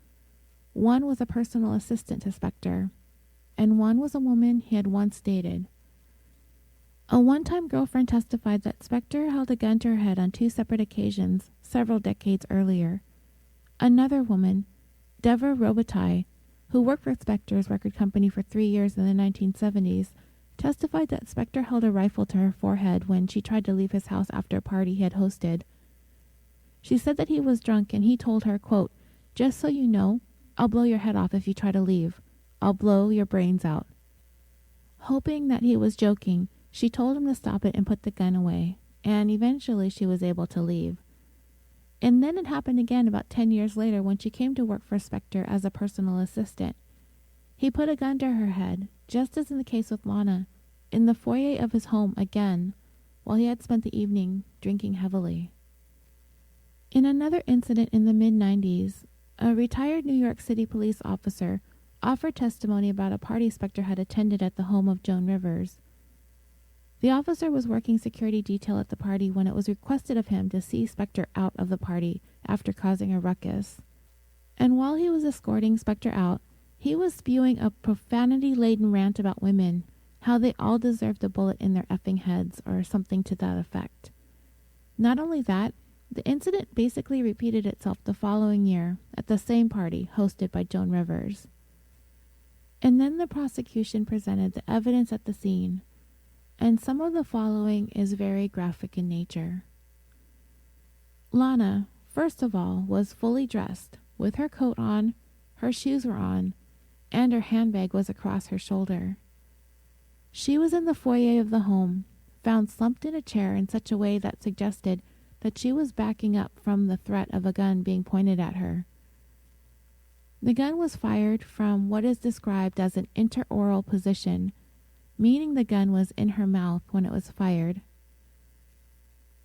One was a personal assistant to Spector. And one was a woman he had once dated. A one-time girlfriend testified that Spector held a gun to her head on 2 separate occasions several decades earlier. Another woman, Deborah Robitaille, who worked for Spector's record company for 3 years in the 1970s, testified that Spector held a rifle to her forehead when she tried to leave his house after a party he had hosted. She said that he was drunk and he told her, quote, "Just so you know, I'll blow your head off if you try to leave. I'll blow your brains out." Hoping that he was joking, she told him to stop it and put the gun away, and eventually she was able to leave. And then it happened again about 10 years later when she came to work for Spector as a personal assistant. He put a gun to her head, just as in the case with Lana, in the foyer of his home again, while he had spent the evening drinking heavily. In another incident in the mid-90s, a retired New York City police officer offered testimony about a party Spector had attended at the home of Joan Rivers. The officer was working security detail at the party when it was requested of him to see Spector out of the party after causing a ruckus. And while he was escorting Spector out, he was spewing a profanity-laden rant about women, how they all deserved a bullet in their effing heads or something to that effect. Not only that, The incident basically repeated itself the following year at the same party hosted by Joan Rivers. And then the prosecution presented the evidence at the scene, and some of the following is very graphic in nature. Lana, first of all, was fully dressed, with her coat on, her shoes were on, and her handbag was across her shoulder. She was in the foyer of the home, found slumped in a chair in such a way that suggested that she was backing up from the threat of a gun being pointed at her. The gun was fired from what is described as an interoral position, meaning the gun was in her mouth when it was fired.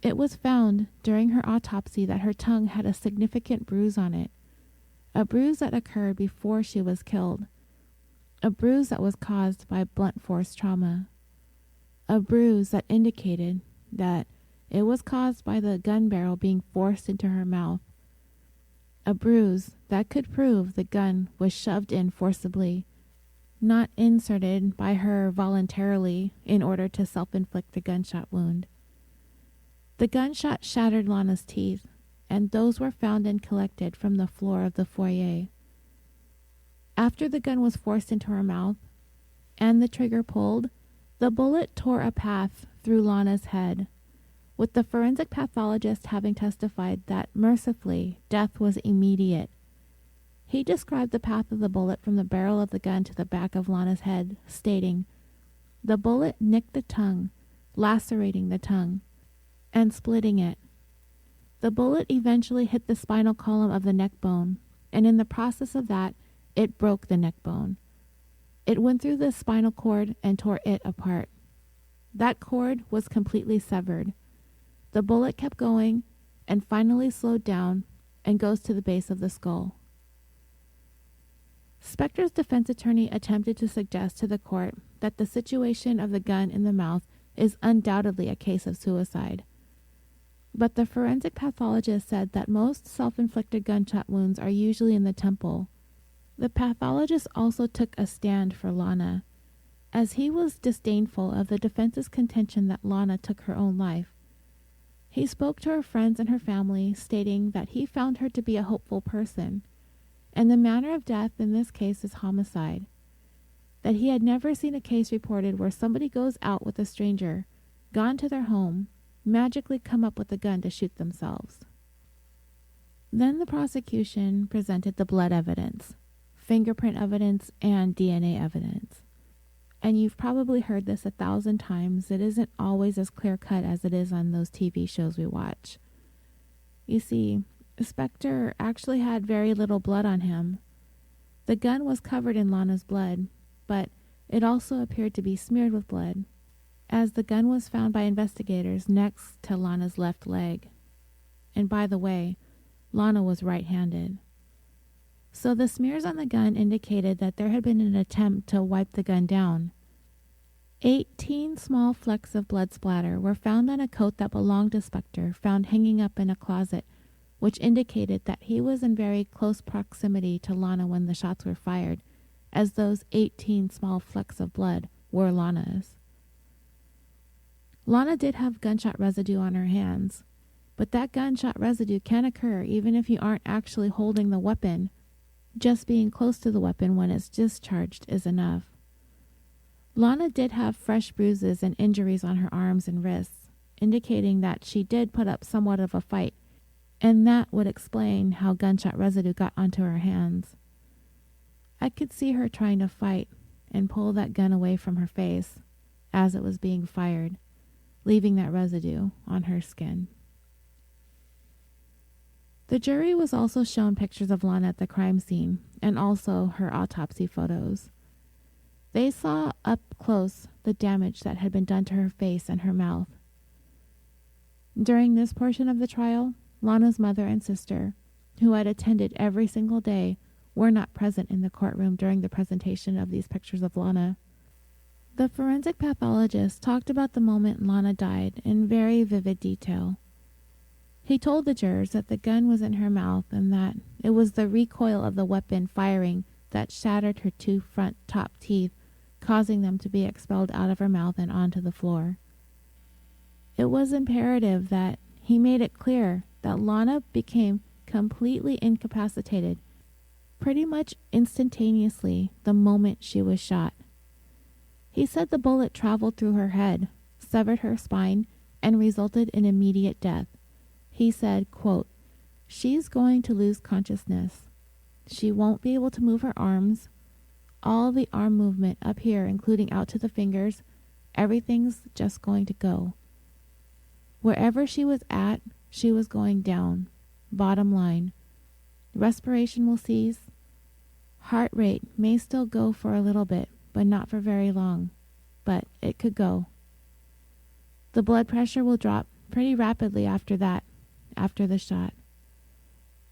It was found during her autopsy that her tongue had a significant bruise on it, a bruise that occurred before she was killed, a bruise that was caused by blunt force trauma, a bruise that indicated that it was caused by the gun barrel being forced into her mouth, a bruise that could prove the gun was shoved in forcibly, not inserted by her voluntarily in order to self-inflict a gunshot wound. The gunshot shattered Lana's teeth, and those were found and collected from the floor of the foyer. After the gun was forced into her mouth and the trigger pulled, the bullet tore a path through Lana's head, with the forensic pathologist having testified that, mercifully, death was immediate. He described the path of the bullet from the barrel of the gun to the back of Lana's head, stating, "The bullet nicked the tongue, lacerating the tongue, and splitting it. The bullet eventually hit the spinal column of the neck bone, and in the process of that, it broke the neck bone. It went through the spinal cord and tore it apart. That cord was completely severed. The bullet kept going and finally slowed down and goes to the base of the skull." Spector's defense attorney attempted to suggest to the court that the situation of the gun in the mouth is undoubtedly a case of suicide. But the forensic pathologist said that most self-inflicted gunshot wounds are usually in the temple. The pathologist also took a stand for Lana, as he was disdainful of the defense's contention that Lana took her own life. He spoke to her friends and her family, stating that he found her to be a hopeful person, and the manner of death in this case is homicide. That he had never seen a case reported where somebody goes out with a stranger, gone to their home, magically come up with a gun to shoot themselves. Then the prosecution presented the blood evidence, fingerprint evidence, and DNA evidence. And you've probably heard this 1,000 times. It isn't always as clear-cut as it is on those TV shows we watch. You see, Spector actually had very little blood on him. The gun was covered in Lana's blood, but it also appeared to be smeared with blood, as the gun was found by investigators next to Lana's left leg. And by the way, Lana was right-handed. So the smears on the gun indicated that there had been an attempt to wipe the gun down. 18 small flecks of blood splatter were found on a coat that belonged to Spector, found hanging up in a closet, which indicated that he was in very close proximity to Lana when the shots were fired, as those 18 small flecks of blood were Lana's. Lana did have gunshot residue on her hands, but that gunshot residue can occur even if you aren't actually holding the weapon. Just being close to the weapon when it's discharged is enough. Lana did have fresh bruises and injuries on her arms and wrists, indicating that she did put up somewhat of a fight, and that would explain how gunshot residue got onto her hands. I could see her trying to fight and pull that gun away from her face as it was being fired, leaving that residue on her skin. The jury was also shown pictures of Lana at the crime scene and also her autopsy photos. They saw up close the damage that had been done to her face and her mouth. During this portion of the trial, Lana's mother and sister, who had attended every single day, were not present in the courtroom during the presentation of these pictures of Lana. The forensic pathologist talked about the moment Lana died in very vivid detail. He told the jurors that the gun was in her mouth and that it was the recoil of the weapon firing that shattered her 2 front top teeth, causing them to be expelled out of her mouth and onto the floor. It was imperative that he made it clear that Lana became completely incapacitated pretty much instantaneously the moment she was shot. He said the bullet traveled through her head, severed her spine, and resulted in immediate death. He said, quote, "She's going to lose consciousness. She won't be able to move her arms. All the arm movement up here, including out to the fingers, everything's just going to go. Wherever she was at, she was going down. Bottom line. Respiration will cease. Heart rate may still go for a little bit, but not for very long. But it could go. The blood pressure will drop pretty rapidly after that, after the shot.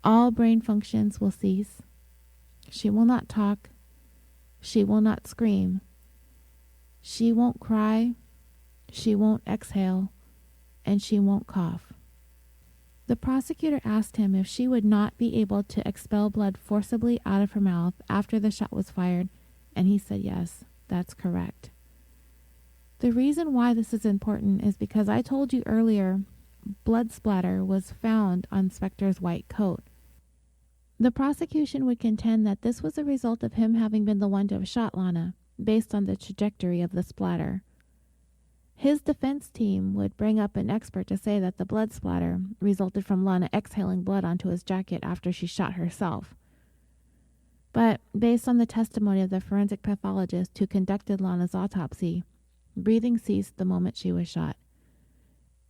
All brain functions will cease. She will not talk. She will not scream. She won't cry. She won't exhale. And she won't cough." The prosecutor asked him if she would not be able to expel blood forcibly out of her mouth after the shot was fired, and he said yes, that's correct. The reason why this is important is because I told you earlier blood splatter was found on Spector's white coat. The prosecution would contend that this was a result of him having been the one to have shot Lana, based on the trajectory of the splatter. His defense team would bring up an expert to say that the blood splatter resulted from Lana exhaling blood onto his jacket after she shot herself. But based on the testimony of the forensic pathologist who conducted Lana's autopsy, breathing ceased the moment she was shot.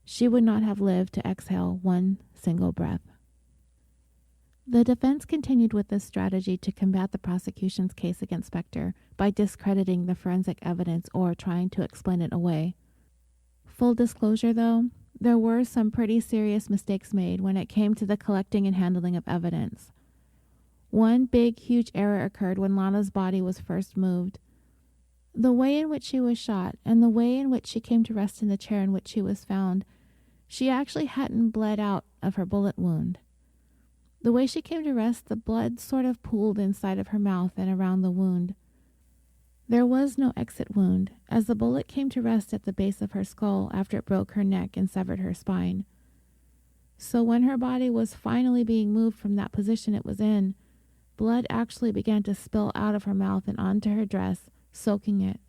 She would not have lived to exhale one single breath. The defense continued with this strategy to combat the prosecution's case against Spector by discrediting the forensic evidence or trying to explain it away. Full disclosure, though, there were some pretty serious mistakes made when it came to the collecting and handling of evidence. One big, huge error occurred when Lana's body was first moved. The way in which she was shot and the way in which she came to rest in the chair in which she was found, she actually hadn't bled out of her bullet wound. The way she came to rest, the blood sort of pooled inside of her mouth and around the wound. There was no exit wound, as the bullet came to rest at the base of her skull after it broke her neck and severed her spine. So when her body was finally being moved from that position it was in, blood actually began to spill out of her mouth and onto her dress, soaking it,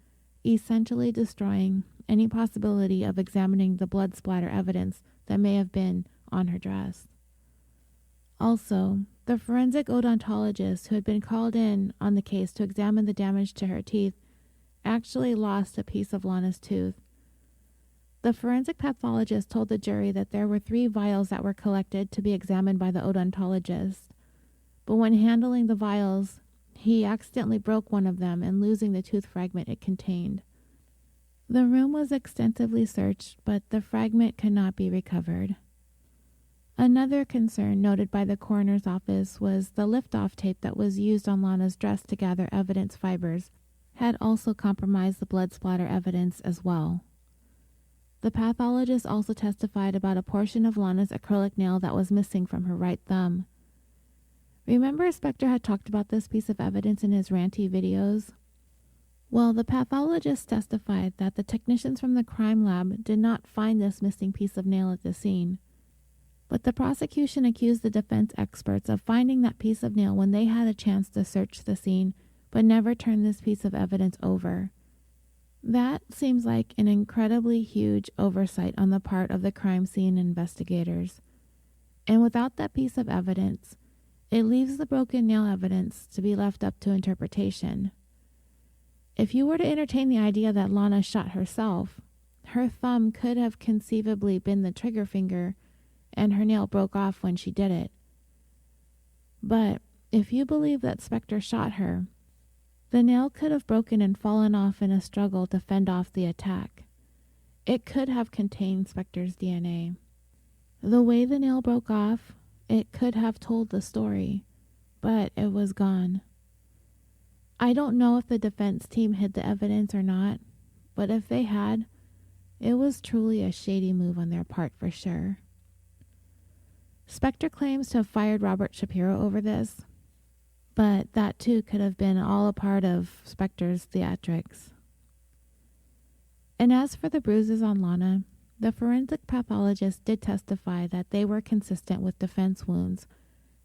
essentially destroying any possibility of examining the blood splatter evidence that may have been on her dress. Also, the forensic odontologist who had been called in on the case to examine the damage to her teeth actually lost a piece of Lana's tooth. The forensic pathologist told the jury that there were 3 vials that were collected to be examined by the odontologist, but when handling the vials, he accidentally broke one of them and losing the tooth fragment it contained. The room was extensively searched, but the fragment could not be recovered. Another concern noted by the coroner's office was the lift-off tape that was used on Lana's dress to gather evidence fibers had also compromised the blood splatter evidence as well. The pathologist also testified about a portion of Lana's acrylic nail that was missing from her right thumb. Remember Spector had talked about this piece of evidence in his ranty videos? Well, the pathologist testified that the technicians from the crime lab did not find this missing piece of nail at the scene. But the prosecution accused the defense experts of finding that piece of nail when they had a chance to search the scene, but never turned this piece of evidence over. That seems like an incredibly huge oversight on the part of the crime scene investigators. And without that piece of evidence, it leaves the broken nail evidence to be left up to interpretation. If you were to entertain the idea that Lana shot herself, her thumb could have conceivably been the trigger finger and her nail broke off when she did it. But if you believe that Spector shot her, the nail could have broken and fallen off in a struggle to fend off the attack. It could have contained Spector's DNA. The way the nail broke off, it could have told the story, but it was gone. I don't know if the defense team hid the evidence or not, but if they had, it was truly a shady move on their part for sure. Spector claims to have fired Robert Shapiro over this, but that too could have been all a part of Spector's theatrics. And as for the bruises on Lana, The forensic pathologist did testify that they were consistent with defense wounds.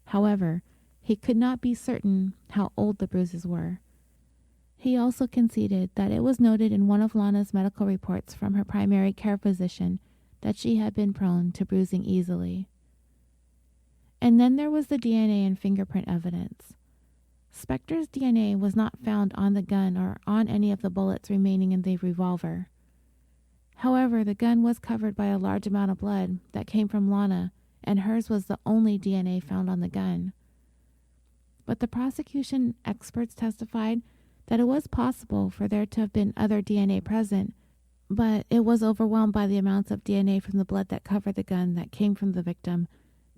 However, he could not be certain how old the bruises were. He also conceded that it was noted in one of Lana's medical reports from her primary care physician that she had been prone to bruising easily. And then there was the DNA and fingerprint evidence. Spector's DNA was not found on the gun or on any of the bullets remaining in the revolver. However, the gun was covered by a large amount of blood that came from Lana, and hers was the only DNA found on the gun. But the prosecution experts testified that it was possible for there to have been other DNA present, but it was overwhelmed by the amounts of DNA from the blood that covered the gun that came from the victim,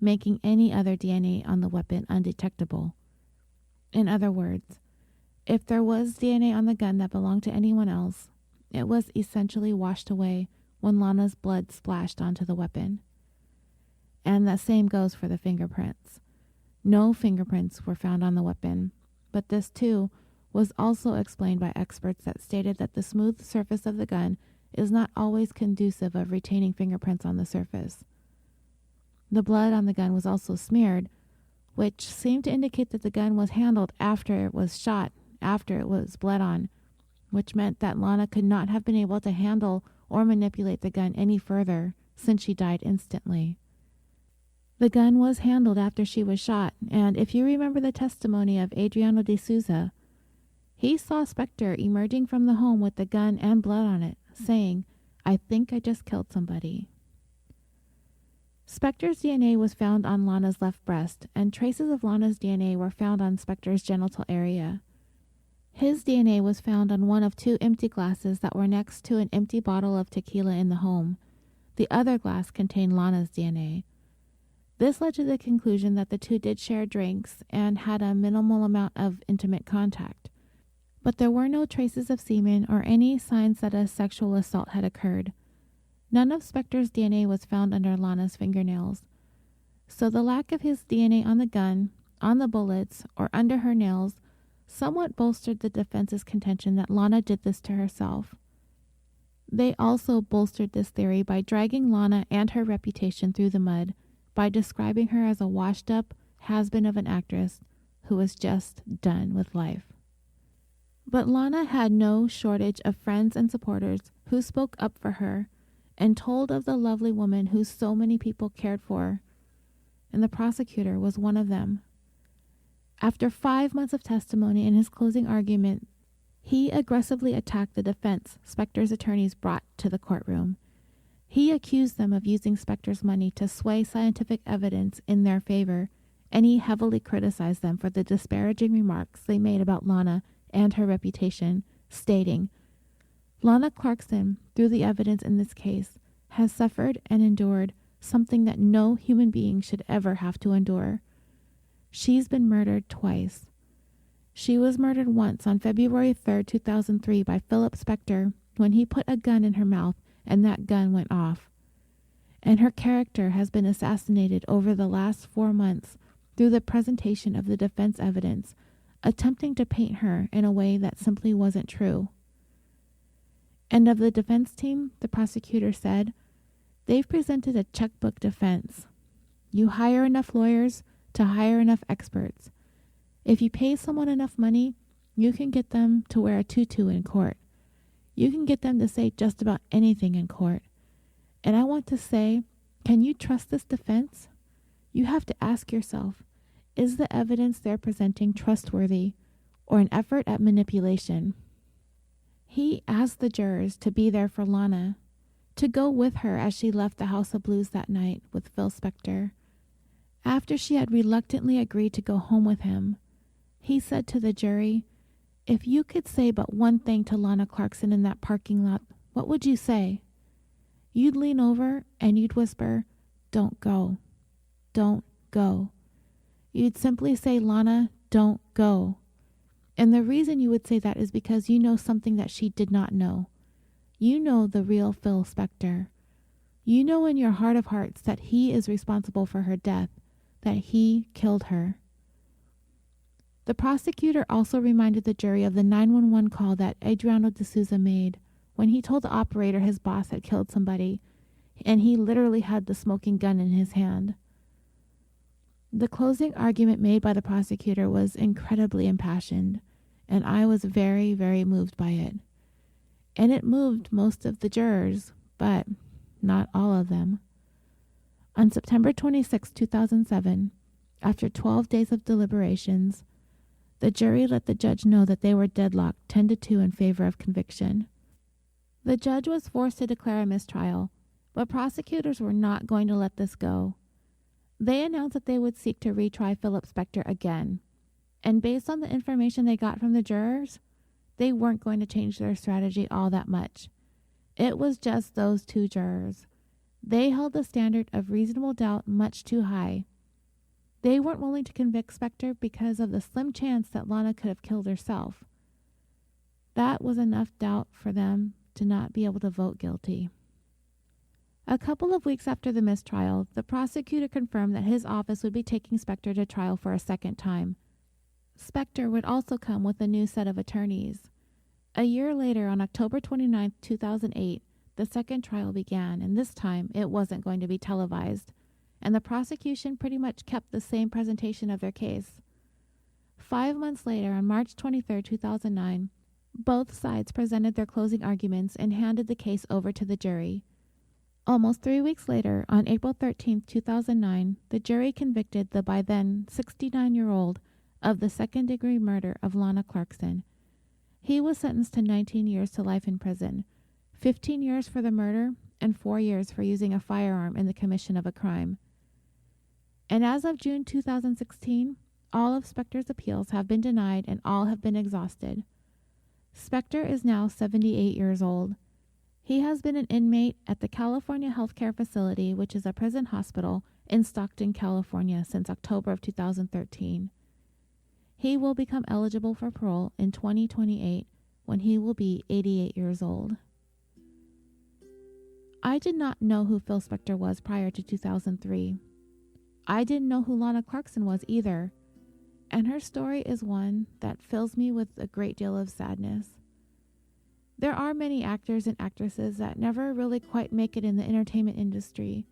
making any other DNA on the weapon undetectable. In other words, if there was DNA on the gun that belonged to anyone else, it was essentially washed away when Lana's blood splashed onto the weapon. And the same goes for the fingerprints. No fingerprints were found on the weapon, but this too was also explained by experts that stated that the smooth surface of the gun is not always conducive of retaining fingerprints on the surface. The blood on the gun was also smeared, which seemed to indicate that the gun was handled after it was shot, after it was bled on, which meant that Lana could not have been able to handle or manipulate the gun any further since she died instantly. The gun was handled after she was shot, and if you remember the testimony of Adriano de Souza, he saw Spector emerging from the home with the gun and blood on it, saying, "I think I just killed somebody." Spector's DNA was found on Lana's left breast, and traces of Lana's DNA were found on Spector's genital area. His DNA was found on one of 2 empty glasses that were next to an empty bottle of tequila in the home. The other glass contained Lana's DNA. This led to the conclusion that the two did share drinks and had a minimal amount of intimate contact. But there were no traces of semen or any signs that a sexual assault had occurred. None of Spector's DNA was found under Lana's fingernails. So the lack of his DNA on the gun, on the bullets, or under her nails somewhat bolstered the defense's contention that Lana did this to herself. They also bolstered this theory by dragging Lana and her reputation through the mud by describing her as a washed-up has-been of an actress who was just done with life. But Lana had no shortage of friends and supporters who spoke up for her and told of the lovely woman who so many people cared for, and the prosecutor was one of them. After 5 months of testimony in his closing argument, he aggressively attacked the defense Spector's attorneys brought to the courtroom. He accused them of using Spector's money to sway scientific evidence in their favor, and he heavily criticized them for the disparaging remarks they made about Lana and her reputation, stating, "Lana Clarkson, through the evidence in this case, has suffered and endured something that no human being should ever have to endure. She's been murdered twice. She was murdered once on February 3rd, 2003 by Phil Spector when he put a gun in her mouth and that gun went off. And her character has been assassinated over the last 4 months through the presentation of the defense evidence, attempting to paint her in a way that simply wasn't true." And of the defense team, the prosecutor said, "They've presented a checkbook defense. You hire enough lawyers to hire enough experts. If you pay someone enough money, you can get them to wear a tutu in court. You can get them to say just about anything in court. And I want to say, can you trust this defense? You have to ask yourself, is the evidence they're presenting trustworthy or an effort at manipulation?" He asked the jurors to be there for Lana, to go with her as she left the House of Blues that night with Phil Spector. After she had reluctantly agreed to go home with him, he said to the jury, "If you could say but one thing to Lana Clarkson in that parking lot, what would you say? You'd lean over and you'd whisper, 'Don't go. Don't go.' You'd simply say, 'Lana, don't go.' And the reason you would say that is because you know something that she did not know. You know the real Phil Spector. You know in your heart of hearts that he is responsible for her death, that he killed her." The prosecutor also reminded the jury of the 911 call that Adriano de Souza made when he told the operator his boss had killed somebody. and he literally had the smoking gun in his hand. The closing argument made by the prosecutor was incredibly impassioned, and I was very, very moved by it. And it moved most of the jurors, but not all of them. On September 26, 2007, after 12 days of deliberations, the jury let the judge know that they were deadlocked 10-2 in favor of conviction. The judge was forced to declare a mistrial, but prosecutors were not going to let this go. They announced that they would seek to retry Philip Spector again, and based on the information they got from the jurors, they weren't going to change their strategy all that much. It was just those two jurors. They held the standard of reasonable doubt much too high. They weren't willing to convict Spector because of the slim chance that Lana could have killed herself. That was enough doubt for them to not be able to vote guilty. A couple of weeks after the mistrial, the prosecutor confirmed that his office would be taking Spector to trial for a second time. Spector would also come with a new set of attorneys. A year later, on October 29, 2008, the second trial began, and this time it wasn't going to be televised, and the prosecution pretty much kept the same presentation of their case. 5 months later, on March 23, 2009, both sides presented their closing arguments and handed the case over to the jury. Almost 3 weeks later, on April 13, 2009, the jury convicted the by then 69-year-old of the second-degree murder of Lana Clarkson. He was sentenced to 19 years to life in prison, 15 years for the murder, and 4 years for using a firearm in the commission of a crime. And as of June 2016, all of Spector's appeals have been denied and all have been exhausted. Spector is now 78 years old. He has been an inmate at the California Healthcare Facility, which is a prison hospital in Stockton, California, since October of 2013. He will become eligible for parole in 2028 when he will be 88 years old. I did not know who Phil Spector was prior to 2003. I didn't know who Lana Clarkson was either, and her story is one that fills me with a great deal of sadness. There are many actors and actresses that never really quite make it in the entertainment industry,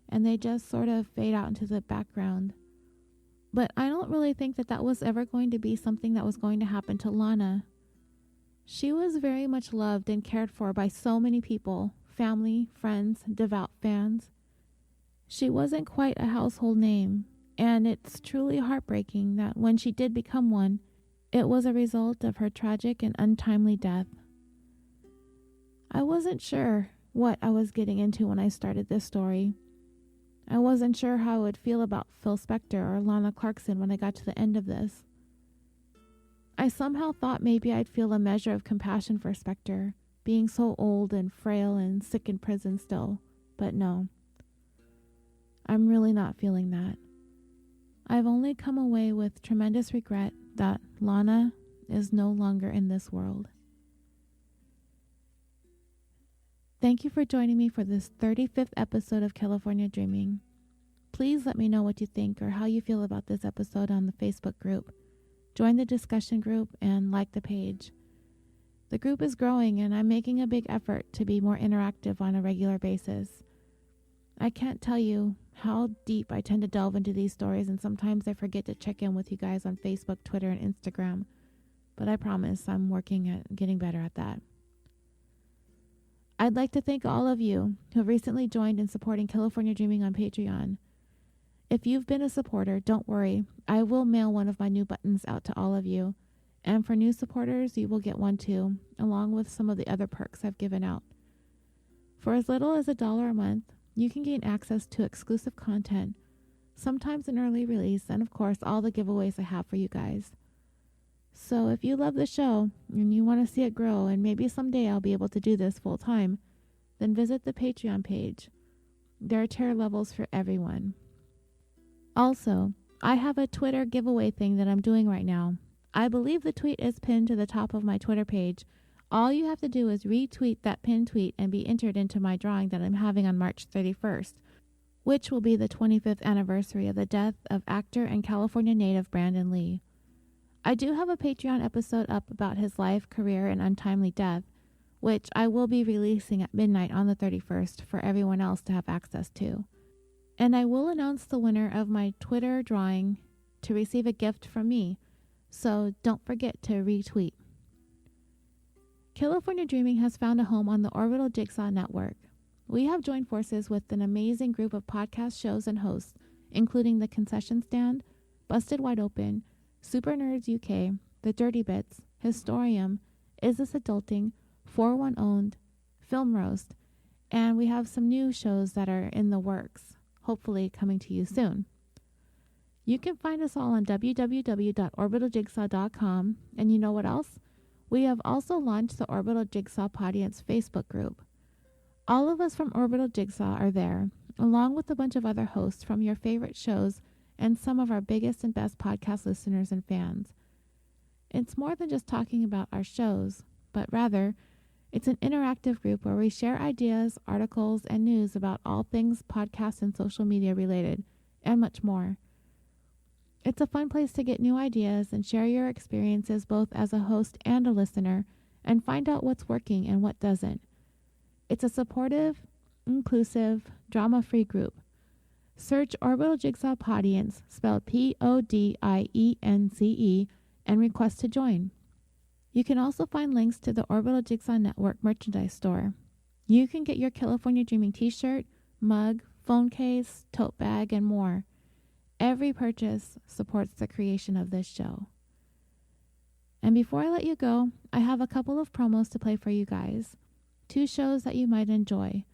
and they just sort of fade out into the background. But I don't really think that that was ever going to be something that was going to happen to Lana. She was very much loved and cared for by so many people, family, friends, devout fans. She wasn't quite a household name, and it's truly heartbreaking that when she did become one, it was a result of her tragic and untimely death. I wasn't sure what I was getting into when I started this story. I wasn't sure how I would feel about Phil Spector or Lana Clarkson when I got to the end of this. I somehow thought maybe I'd feel a measure of compassion for Spector, being so old and frail and sick in prison still, but no. I'm really not feeling that. I've only come away with tremendous regret that Lana is no longer in this world. Thank you for joining me for this 35th episode of California Dreaming. Please let me know what you think or how you feel about this episode on the Facebook group. Join the discussion group and like the page. The group is growing and I'm making a big effort to be more interactive on a regular basis. I can't tell you how deep I tend to delve into these stories, and sometimes I forget to check in with you guys on Facebook, Twitter, and Instagram. But I promise I'm working at getting better at that. I'd like to thank all of you who have recently joined in supporting California Dreaming on Patreon. If you've been a supporter, don't worry. I will mail one of my new buttons out to all of you. And for new supporters, you will get one too, along with some of the other perks I've given out. For as little as $1 a month, you can gain access to exclusive content, sometimes an early release, and of course, all the giveaways I have for you guys. So if you love the show and you want to see it grow, and maybe someday I'll be able to do this full time, then visit the Patreon page. There are tier levels for everyone. Also, I have a Twitter giveaway thing that I'm doing right now. I believe the tweet is pinned to the top of my Twitter page. All you have to do is retweet that pinned tweet and be entered into my drawing that I'm having on March 31st, which will be the 25th anniversary of the death of actor and California native Brandon Lee. I do have a Patreon episode up about his life, career, and untimely death, which I will be releasing at midnight on the 31st for everyone else to have access to. And I will announce the winner of my Twitter drawing to receive a gift from me, so don't forget to retweet. California Dreaming has found a home on the Orbital Jigsaw Network. We have joined forces with an amazing group of podcast shows and hosts, including The Concession Stand, Busted Wide Open, Super Nerds UK, The Dirty Bits, Historium, Is This Adulting, 41 Owned, Film Roast, and we have some new shows that are in the works, hopefully coming to you soon. You can find us all on www.orbitaljigsaw.com, and you know what else? We have also launched the Orbital Jigsaw Audience Facebook group. All of us from Orbital Jigsaw are there, along with a bunch of other hosts from your favorite shows and some of our biggest and best podcast listeners and fans. It's more than just talking about our shows, but rather, it's an interactive group where we share ideas, articles, and news about all things podcast and social media related, and much more. It's a fun place to get new ideas and share your experiences both as a host and a listener, and find out what's working and what doesn't. It's a supportive, inclusive, drama-free group. Search Orbital Jigsaw Audience, spelled PODIENCE, and request to join. You can also find links to the Orbital Jigsaw Network merchandise store. You can get your California Dreaming t-shirt, mug, phone case, tote bag, and more. Every purchase supports the creation of this show. And before I let you go, I have a couple of promos to play for you guys. 2 shows that you might enjoy.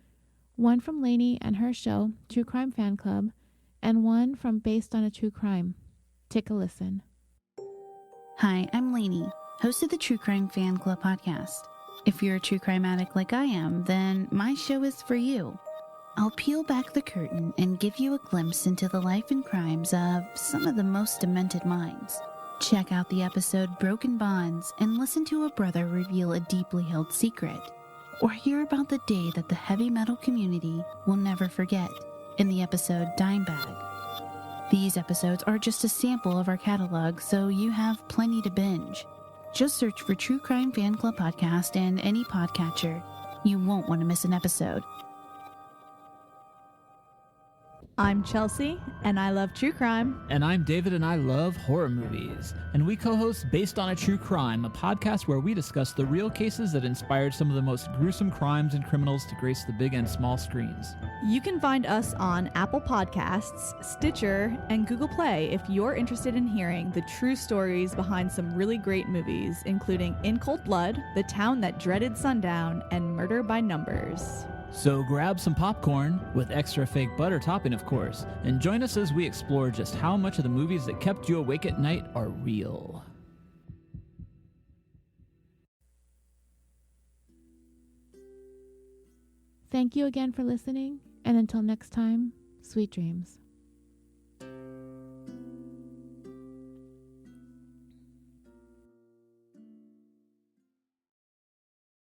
One from Lainey and her show, True Crime Fan Club, and one from Based on a True Crime. Take a listen. Hi, I'm Lainey, host of the True Crime Fan Club podcast. If you're a true crime addict like I am, then my show is for you. I'll peel back the curtain and give you a glimpse into the life and crimes of some of the most demented minds. Check out the episode Broken Bonds and listen to a brother reveal a deeply held secret. Or hear about the day that the heavy metal community will never forget in the episode Dime Bag. These episodes are just a sample of our catalog, so you have plenty to binge. Just search for True Crime Fan Club Podcast and any podcatcher. You won't want to miss an episode. I'm Chelsea, and I love true crime. And I'm David, and I love horror movies. And we co-host Based on a True Crime, a podcast where we discuss the real cases that inspired some of the most gruesome crimes and criminals to grace the big and small screens. You can find us on Apple Podcasts, Stitcher, and Google Play if you're interested in hearing the true stories behind some really great movies, including In Cold Blood, The Town That Dreaded Sundown, and Murder by Numbers. So grab some popcorn, with extra fake butter topping of course, and join us as we explore just how much of the movies that kept you awake at night are real. Thank you again for listening, and until next time, sweet dreams.